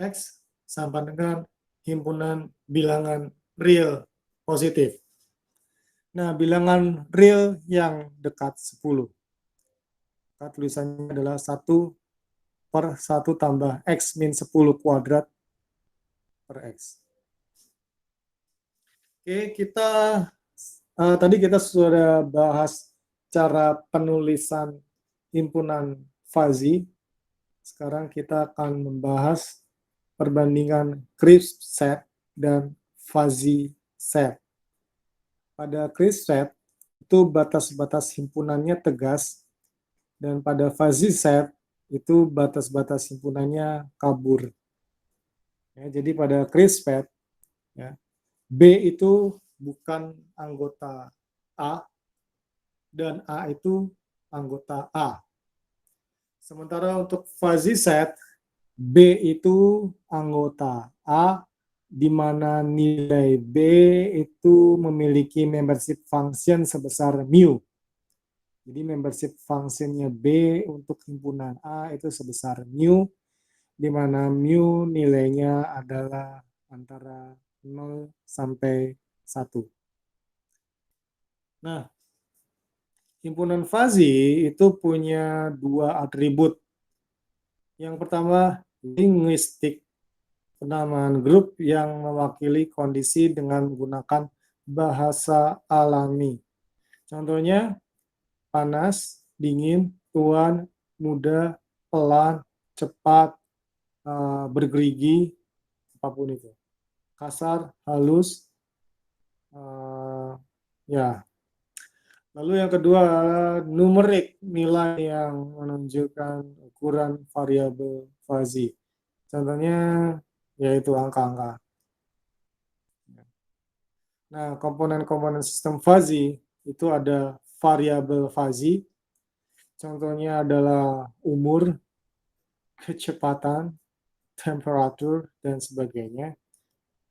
X sama dengan himpunan bilangan real positif. Nah, bilangan real yang dekat 10. Tulisannya adalah 1 per 1 tambah X min 10 kuadrat per X. Oke, tadi kita sudah bahas cara penulisan himpunan fuzzy. Sekarang kita akan membahas perbandingan crisp set dan fuzzy set. Pada crisp set, itu batas-batas himpunannya tegas, dan pada fuzzy set, itu batas-batas himpunannya kabur. Ya, jadi pada crisp set, ya, B itu bukan anggota A, dan A itu anggota A. Sementara untuk fuzzy set, B itu anggota A, di mana nilai B itu memiliki membership function sebesar mu. Jadi membership functionnya B untuk himpunan A itu sebesar mu, di mana mu nilainya adalah antara 0 sampai 1. Nah, himpunan fuzzy itu punya 2 atribut. Yang pertama, linguistik, penamaan grup yang mewakili kondisi dengan menggunakan bahasa alami. Contohnya, panas, dingin, tuan, muda, pelan, cepat, bergerigi, apapun itu. Kasar, halus, ya. Lalu yang kedua adalah numerik, nilai yang menunjukkan ukuran variabel fuzzy. Contohnya yaitu angka-angka. Nah, komponen-komponen sistem fuzzy itu ada variabel fuzzy. Contohnya adalah umur, kecepatan, temperatur, dan sebagainya.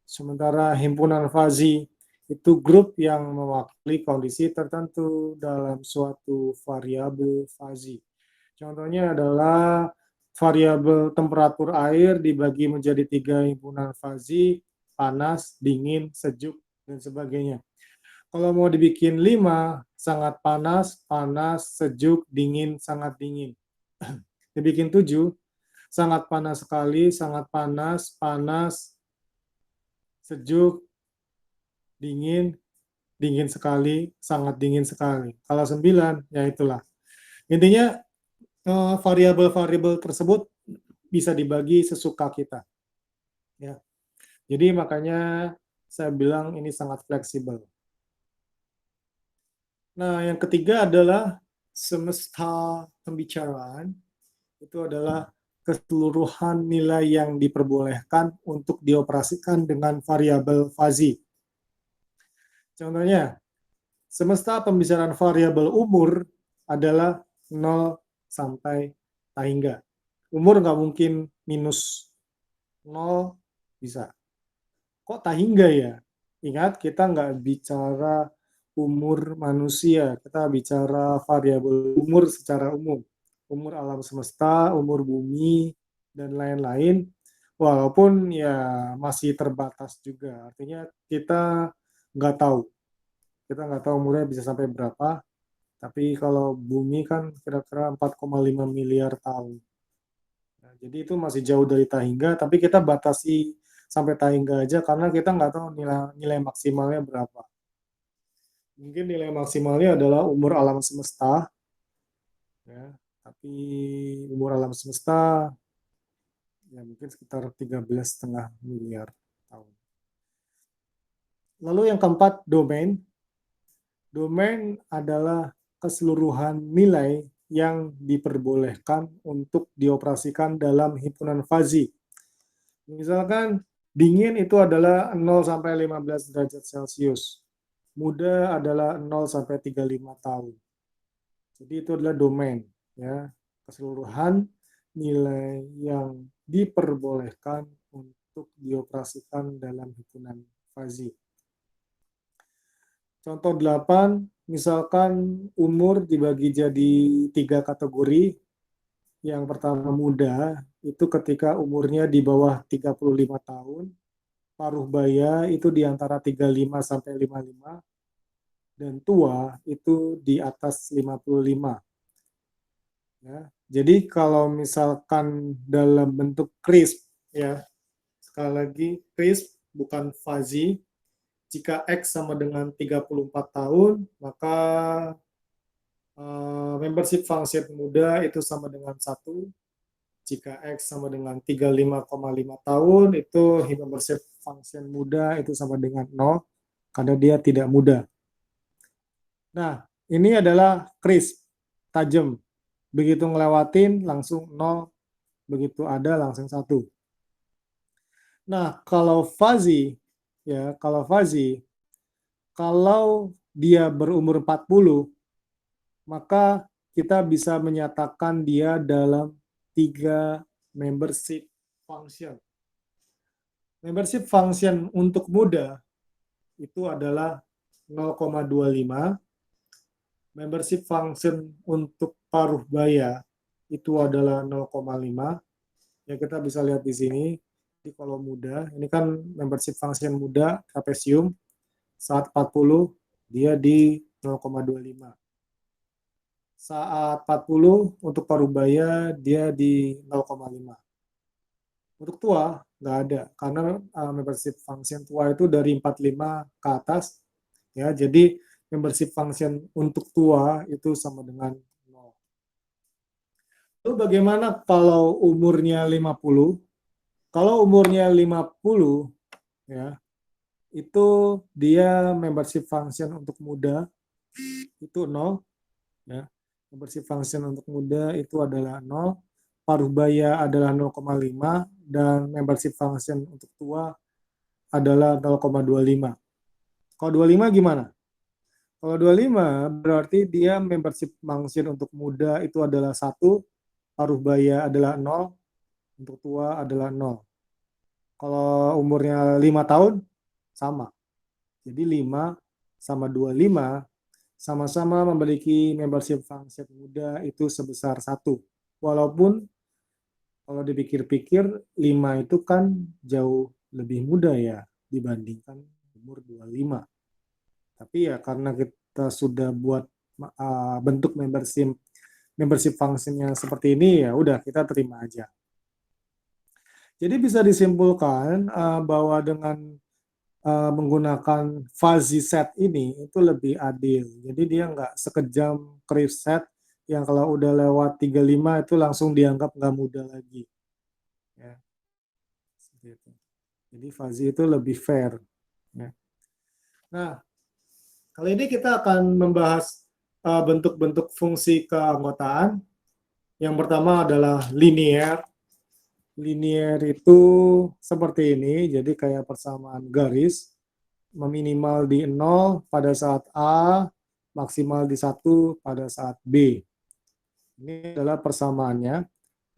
Sementara himpunan fuzzy itu grup yang mewakili kondisi tertentu dalam suatu variabel fuzzy. Contohnya adalah variabel temperatur air dibagi menjadi 3 himpunan fuzzy, panas, dingin, sejuk, dan sebagainya. Kalau mau dibikin 5, sangat panas, panas, sejuk, dingin, sangat dingin. Dibikin 7, sangat panas sekali, sangat panas, panas, sejuk, dingin, dingin sekali, sangat dingin sekali. Kalau 9, ya itulah. Intinya variabel-variabel tersebut bisa dibagi sesuka kita. Ya. Jadi makanya saya bilang ini sangat fleksibel. Nah, yang ketiga adalah semesta pembicaraan. Itu adalah keseluruhan nilai yang diperbolehkan untuk dioperasikan dengan variabel fuzzy. Contohnya, semesta pembicaraan variabel umur adalah 0 sampai tahingga. Umur nggak mungkin minus 0 bisa. Kok tahingga ya? Ingat, kita nggak bicara umur manusia, kita bicara variabel umur secara umum. Umur alam semesta, umur bumi, dan lain-lain. Walaupun ya masih terbatas juga. Artinya kita nggak tahu. Kita nggak tahu umurnya bisa sampai berapa. Tapi kalau bumi kan kira-kira 4,5 miliar tahun. Nah, jadi itu masih jauh dari tahingga, tapi kita batasi sampai tahingga aja karena kita nggak tahu nilai maksimalnya berapa. Mungkin nilai maksimalnya adalah umur alam semesta, ya, tapi umur alam semesta ya mungkin sekitar 13,5 miliar tahun. Lalu yang keempat, domain. Domain adalah keseluruhan nilai yang diperbolehkan untuk dioperasikan dalam himpunan fuzzy. Misalkan dingin itu adalah 0 sampai 15 derajat Celcius. Muda adalah 0 sampai 35 tahun. Jadi itu adalah domain, ya, keseluruhan nilai yang diperbolehkan untuk dioperasikan dalam hitungan fuzzy. Contoh 8, misalkan umur dibagi jadi 3 kategori. Yang pertama muda, itu ketika umurnya di bawah 35 tahun. Paruh baya itu di antara 35 sampai 55. Dan tua itu di atas 55. Ya. Jadi kalau misalkan dalam bentuk crisp, ya, sekali lagi crisp bukan fuzzy. Jika X sama dengan 34 tahun, maka membership function muda itu sama dengan 1. Jika X sama dengan 35,5 tahun, itu membership function muda itu sama dengan 0, karena dia tidak muda. Nah, ini adalah crisp, tajam. Begitu ngelewatin, langsung 0. Begitu ada, langsung 1. Nah, kalau fuzzy, ya, kalau dia berumur 40, maka kita bisa menyatakan dia dalam 3 membership function. Membership function untuk muda itu adalah 0,25. Membership function untuk paruh baya itu adalah 0,5. Ya, kita bisa lihat di sini di kolom muda. Ini kan membership function muda trapesium. Saat 40 dia di 0,25. Saat 40 untuk paruh baya dia di 0,5. Untuk tua nggak ada karena membership function tua itu dari 45 ke atas, ya. Jadi membership function untuk tua itu sama dengan 0. Lalu bagaimana kalau umurnya 50? Kalau umurnya 50, ya, itu dia membership function untuk muda itu 0, ya. Membership function untuk muda itu adalah 0, paruh baya adalah 0,5, dan membership function untuk tua adalah 0,25. Kalau 25 gimana? Kalau 25 berarti dia membership function untuk muda itu adalah 1, paruh baya adalah 0, untuk tua adalah 0. Kalau umurnya 5 tahun, sama. Jadi 5 sama 25 sama-sama memiliki membership function muda itu sebesar 1. Walaupun kalau dipikir-pikir 5 itu kan jauh lebih muda ya dibandingkan umur 25. Tapi ya karena kita sudah buat bentuk membership function yang seperti ini, ya udah kita terima aja. Jadi bisa disimpulkan bahwa dengan menggunakan fuzzy set ini itu lebih adil. Jadi dia nggak sekejam crisp set yang kalau udah lewat 35 itu langsung dianggap nggak mudah lagi. Ya, seperti itu. Jadi fuzzy itu lebih fair. Ya. Nah, kali ini kita akan membahas bentuk-bentuk fungsi keanggotaan. Yang pertama adalah linear. Linear itu seperti ini, jadi kayak persamaan garis, meminimal di 0 pada saat A, maksimal di 1 pada saat B. Ini adalah persamaannya,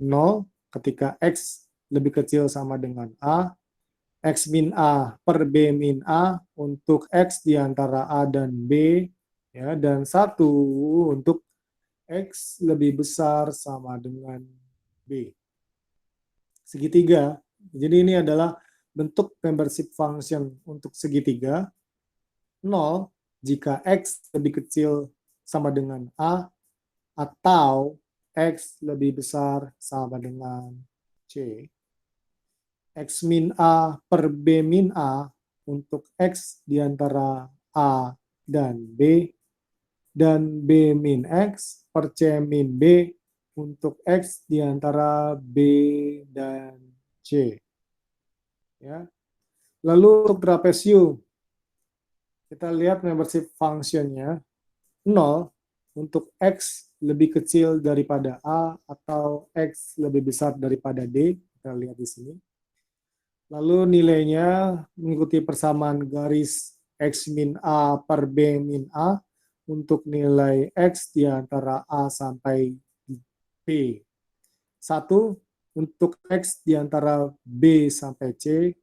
0 ketika X lebih kecil sama dengan A, X min A per B min A untuk X di antara A dan B, ya, dan 1 untuk X lebih besar sama dengan B. Segitiga, jadi ini adalah bentuk membership function untuk segitiga, 0 jika X lebih kecil sama dengan A, atau X lebih besar sama dengan C. X min A per B min A untuk X di antara A dan B, dan B min X per C min B untuk X di antara B dan C. Ya. Lalu untuk trapesium, kita lihat membership functionnya 0 untuk X lebih kecil daripada A atau X lebih besar daripada D. Kita lihat di sini. Lalu nilainya mengikuti persamaan garis X min A per B min A untuk nilai X di antara A sampai B. 1 untuk X di antara B sampai C,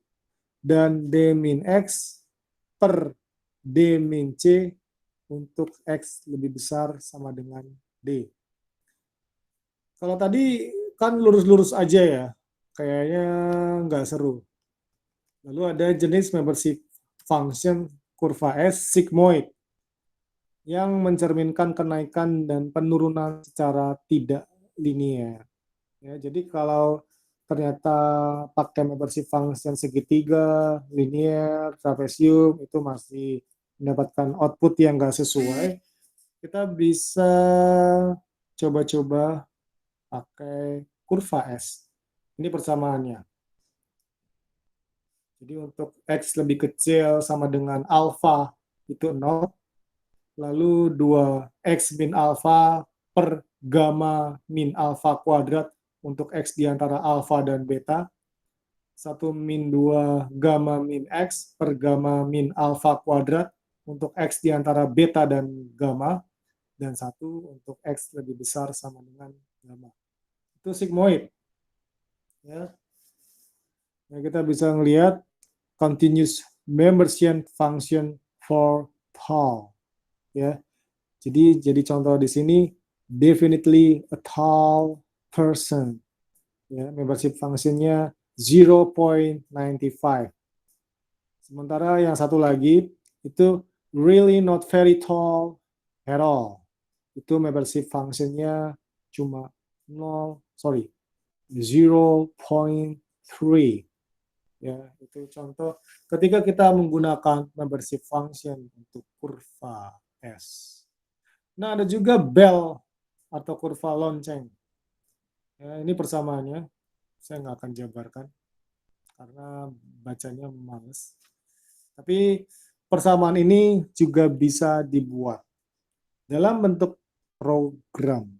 dan D min X per D min C untuk X lebih besar sama dengan D. Kalau tadi kan lurus-lurus aja ya, kayaknya nggak seru. Lalu ada jenis membership function kurva S sigmoid yang mencerminkan kenaikan dan penurunan secara tidak linear. Ya, jadi kalau ternyata pakai membership function segitiga, linear, trapesium, itu masih mendapatkan output yang nggak sesuai, kita bisa coba-coba pakai kurva S. Ini persamaannya. Jadi untuk X lebih kecil sama dengan alpha itu 0, lalu 2X min alpha per gamma min alpha kuadrat untuk X di antara alpha dan beta, 1 min 2 gamma min X per gamma min alpha kuadrat untuk X di antara beta dan gamma, dan 1 untuk X lebih besar sama dengan gamma. Itu sigmoid. Ya. Nah, kita bisa melihat continuous membership function for tall. Ya. Jadi contoh di sini, definitely a tall person. Ya, membership functionnya 0.95. Sementara yang satu lagi itu really not very tall at all. Itu membership functionnya cuma 0.3. Ya, itu contoh ketika kita menggunakan membership function untuk kurva S. Nah, ada juga bell atau kurva lonceng. Ya, ini persamaannya. Saya nggak akan jabarkan karena bacanya males. Tapi persamaan ini juga bisa dibuat dalam bentuk program.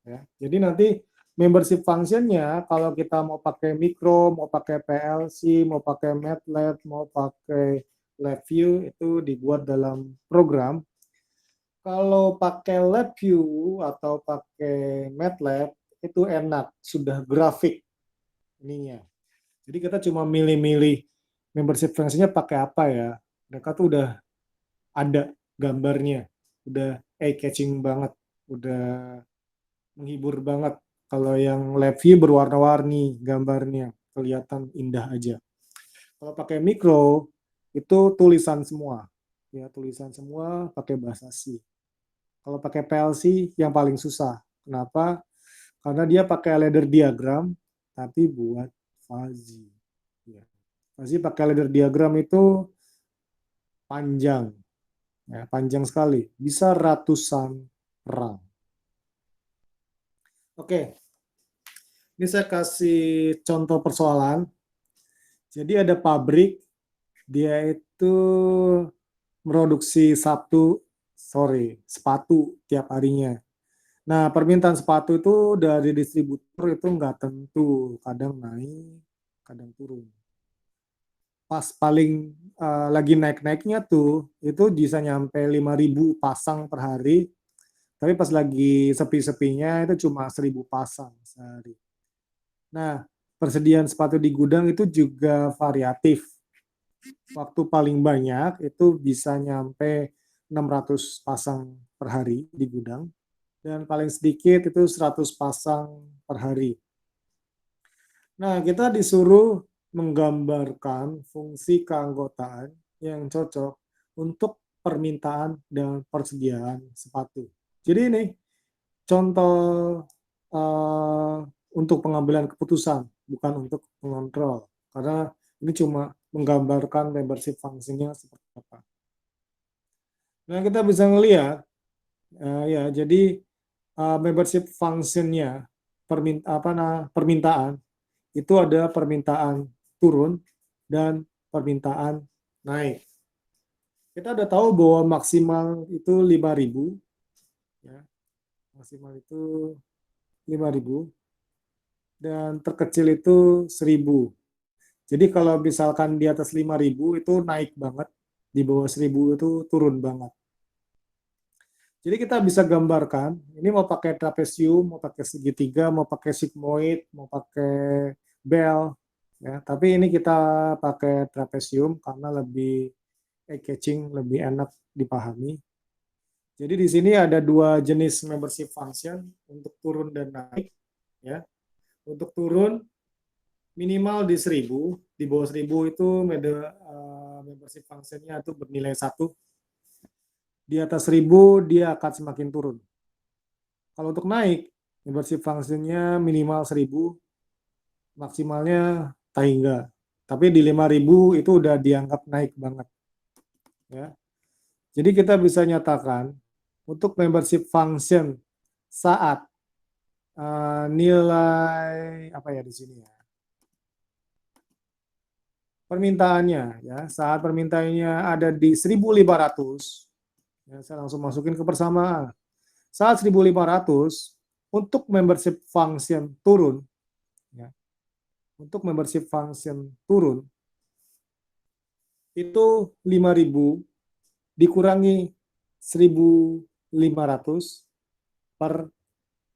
Ya. Jadi nanti membership functionnya kalau kita mau pakai Micro, mau pakai PLC, mau pakai MATLAB, mau pakai LabVIEW itu dibuat dalam program. Kalau pakai LabVIEW atau pakai MATLAB itu enak, sudah grafik ininya. Jadi kita cuma milih-milih membership functionnya pakai apa ya. Mereka tuh udah ada gambarnya, udah eye-catching banget, udah menghibur banget. Kalau yang LabVIEW berwarna-warni gambarnya, kelihatan indah aja. Kalau pakai Micro, itu tulisan semua. ya tulisan semua pakai bahasa C. Kalau pakai PLC yang paling susah. Kenapa? Karena dia pakai ladder diagram, tapi buat fuzzy. Ya. Fuzzy pakai ladder diagram itu panjang, ya, panjang sekali, bisa ratusan rang. Oke, ini saya kasih contoh persoalan. Jadi ada pabrik, dia itu produksi sepatu tiap harinya. Nah, permintaan sepatu itu dari distributor itu nggak tentu, kadang naik, kadang turun. Pas paling lagi naik-naiknya tuh, itu bisa nyampe 5.000 pasang per hari, tapi pas lagi sepi-sepinya itu cuma 1.000 pasang sehari. Nah, persediaan sepatu di gudang itu juga variatif. Waktu paling banyak itu bisa nyampe 600 pasang per hari di gudang, dan paling sedikit itu 100 pasang per hari. Nah, kita disuruh menggambarkan fungsi keanggotaan yang cocok untuk permintaan dan persediaan sepatu. Jadi ini contoh uh, untuk pengambilan keputusan, bukan untuk mengontrol. Karena ini cuma menggambarkan membership fungsinya seperti apa. Nah, kita bisa melihat, ya, jadi membership functionnya permintaan itu ada permintaan turun dan permintaan naik. Kita udah tahu bahwa maksimal itu 5.000, ya, maksimal itu 5.000 dan terkecil itu 1.000. Jadi kalau misalkan di atas 5.000 itu naik banget, di bawah 1.000 itu turun banget. Jadi kita bisa gambarkan, ini mau pakai trapesium, mau pakai segitiga, mau pakai sigmoid, mau pakai bell, ya. Tapi ini kita pakai trapesium karena lebih eye-catching, lebih enak dipahami. Jadi di sini ada dua jenis membership function untuk turun dan naik, ya. Untuk turun minimal di 1.000, di bawah 1.000 itu membership functionnya itu bernilai 1. Di atas 1.000 dia akan semakin turun. Kalau untuk naik, membership functionnya minimal 1.000, maksimalnya tahingga. Tapi di 5.000 itu udah dianggap naik banget. Ya. Jadi kita bisa nyatakan untuk membership function saat nilai apa ya di sini ya, permintaannya, ya, saat permintaannya ada di 1.500, ya, saya langsung masukin ke persamaan. Saat 1.500 untuk membership function turun, ya, untuk membership function turun itu 5.000 dikurangi 1.500 per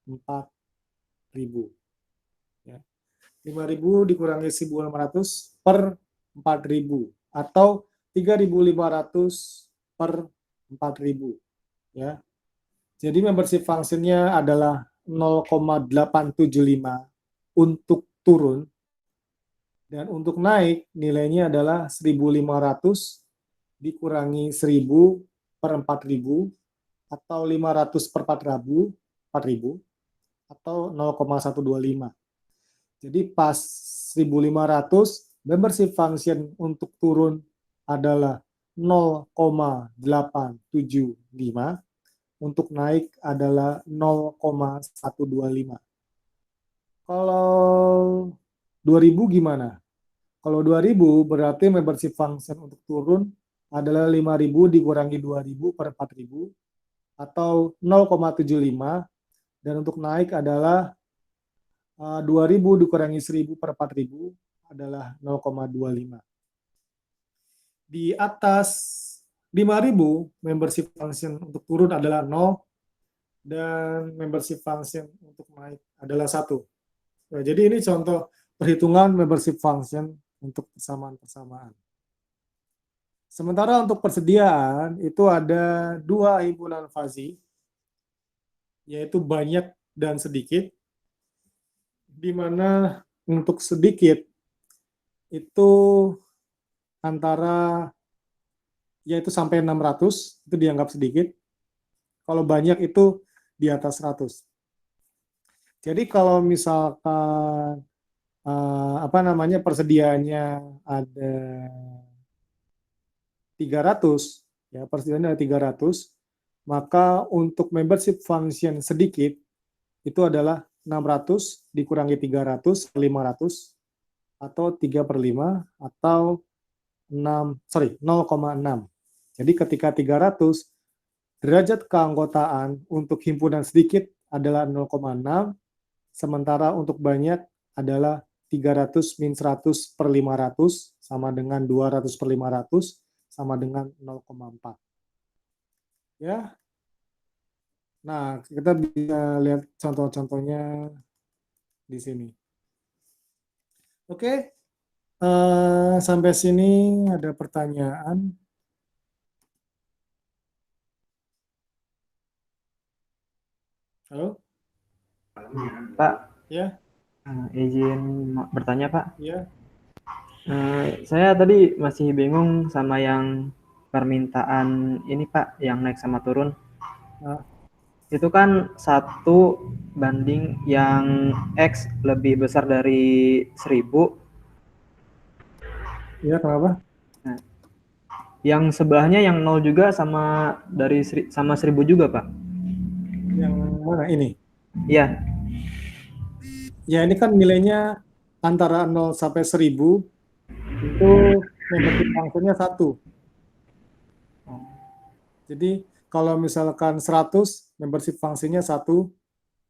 4.000, ya. 5.000 dikurangi 1.500 per 4.000 atau 3.500 per 4.000, ya. Jadi membership functionnya adalah 0,875 untuk turun, dan untuk naik nilainya adalah 1.500 dikurangi 1.000 per 4.000 atau 500 per 4.000 atau 0,125. Jadi pas 1.500 membership function untuk turun adalah 0,875, untuk naik adalah 0,125. Kalau 2.000 gimana? Kalau 2.000 berarti membership function untuk turun adalah 5.000 dikurangi 2.000 per 4.000 atau 0,75, dan untuk naik adalah 2.000 dikurangi 1.000 per 4.000 adalah 0,25. Di atas 5.000 membership function untuk turun adalah 0 dan membership function untuk naik adalah 1. Nah, jadi ini contoh perhitungan membership function untuk persamaan-persamaan. Sementara untuk persediaan itu ada dua himpunan fuzzy, yaitu banyak dan sedikit, di mana untuk sedikit itu antara yaitu sampai 600 itu dianggap sedikit. Kalau banyak itu di atas 100. Jadi kalau misalkan apa namanya persediaannya ada 300, ya persediaannya ada 300, maka untuk membership function sedikit itu adalah 600 dikurangi 300, 500, atau 3 per 5, atau 0,6. Jadi ketika 300, derajat keanggotaan untuk himpunan sedikit adalah 0,6, sementara untuk banyak adalah 300 min 100 per 500 sama dengan 200 per 500 sama dengan 0,4. Ya, nah kita bisa lihat contoh-contohnya di sini. Oke, sampai sini ada pertanyaan? Halo? Pak, Ya, izin bertanya Pak. ya. Saya tadi masih bingung sama yang permintaan ini Pak, yang naik sama turun. Nah, Itu kan 1 banding yang X lebih besar dari 1000. ya kenapa? Nah, yang sebelahnya yang 0 juga sama dari sama 1000 juga Pak. Yang mana ini? Iya, Ya, ini kan nilainya antara 0 sampai 1000, itu membership functionnya 1. Jadi kalau misalkan 100, membership functionnya 1,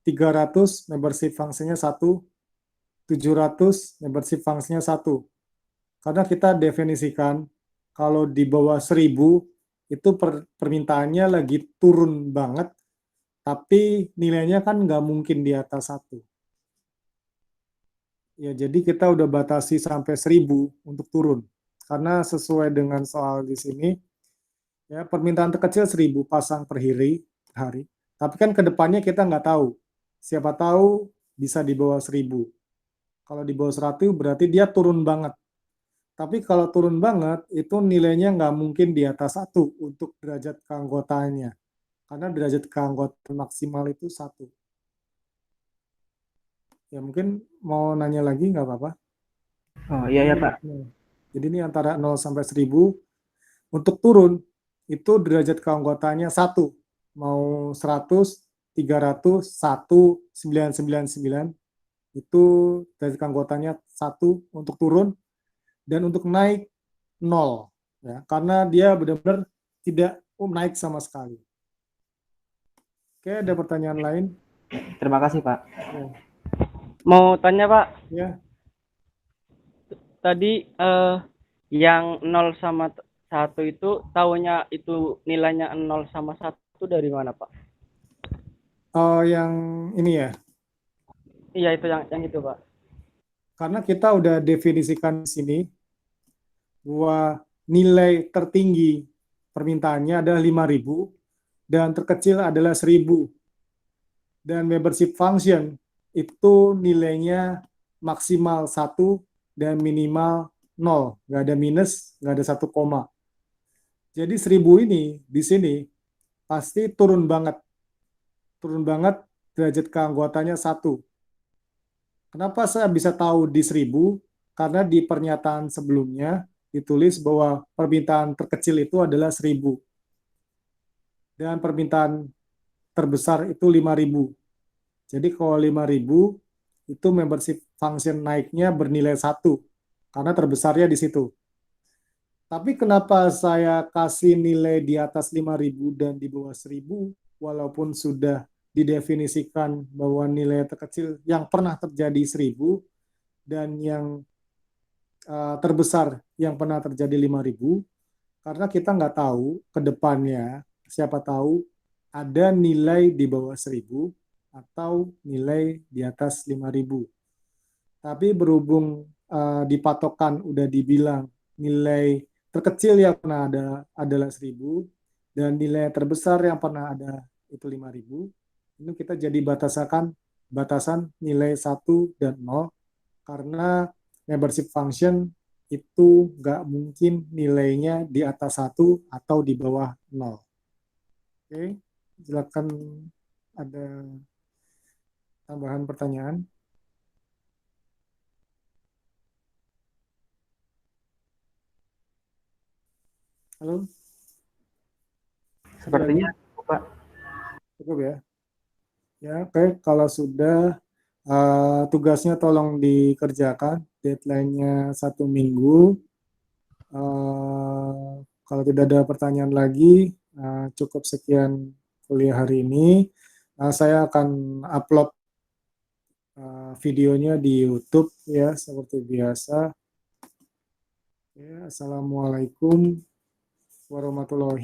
300, membership functionnya 1, 700, membership functionnya 1. Karena kita definisikan kalau di bawah 1000, itu permintaannya lagi turun banget, tapi nilainya kan nggak mungkin di atas 1. Ya, jadi kita udah batasi sampai 1000 untuk turun. Karena sesuai dengan soal di sini, ya permintaan terkecil 1000 pasang per hari. Tapi kan ke depannya kita nggak tahu. Siapa tahu bisa di bawah 1000. Kalau di bawah 100 berarti dia turun banget. Tapi kalau turun banget, itu nilainya nggak mungkin di atas 1 untuk derajat keanggotaannya. Karena derajat keanggotaan maksimal itu 1. Ya mungkin mau nanya lagi nggak apa-apa. oh iya ya Pak. Jadi ini antara 0 sampai 1000. Untuk turun, itu derajat keanggotaannya 1. Mau 100, 300, 1, 999. Itu derajat keanggotaannya 1 untuk turun. Dan untuk naik, 0. Ya, karena dia benar-benar tidak naik sama sekali. Oke, ada pertanyaan lain? Terima kasih Pak. Ya. Mau tanya Pak, Ya. tadi yang 0 sama 1 itu tahunya itu nilainya 0 sama 1 dari mana Pak? Oh, yang ini ya. Iya itu yang itu Pak. Karena kita udah definisikan di sini bahwa nilai tertinggi permintaannya adalah 5.000 dan terkecil adalah 1.000. Dan membership function itu nilainya maksimal 1 dan minimal 0. Nggak ada minus, nggak ada 1 koma. Jadi 1.000 ini di sini pasti turun banget. Turun banget derajat keanggotaannya 1. Kenapa saya bisa tahu di 1.000? Karena di pernyataan sebelumnya ditulis bahwa permintaan terkecil itu adalah 1.000. Dan permintaan terbesar itu 5.000. Jadi kalau 5.000 itu membership function naiknya bernilai 1. Karena terbesarnya di situ. Tapi kenapa saya kasih nilai di atas 5.000 dan di bawah 1.000 walaupun sudah didefinisikan bahwa nilai terkecil yang pernah terjadi 1.000 dan yang terbesar yang pernah terjadi 5.000, karena kita nggak tahu ke depannya, siapa tahu ada nilai di bawah 1.000 atau nilai di atas 5.000. Tapi berhubung dipatokan udah dibilang nilai terkecil yang pernah ada adalah 1.000 dan nilai terbesar yang pernah ada itu 5.000, ini kita jadi batasan nilai 1 dan 0 karena membership function itu nggak mungkin nilainya di atas 1 atau di bawah 0. Oke, silakan ada tambahan pertanyaan. Halo, Sepertinya Pak. cukup ya. Ya, oke. Kalau sudah tugasnya tolong dikerjakan. Deadline-nya 1 minggu. Kalau tidak ada pertanyaan lagi, cukup sekian kuliah hari ini. Saya akan upload videonya di YouTube ya, seperti biasa. Ya, Assalamualaikum warahmatullahi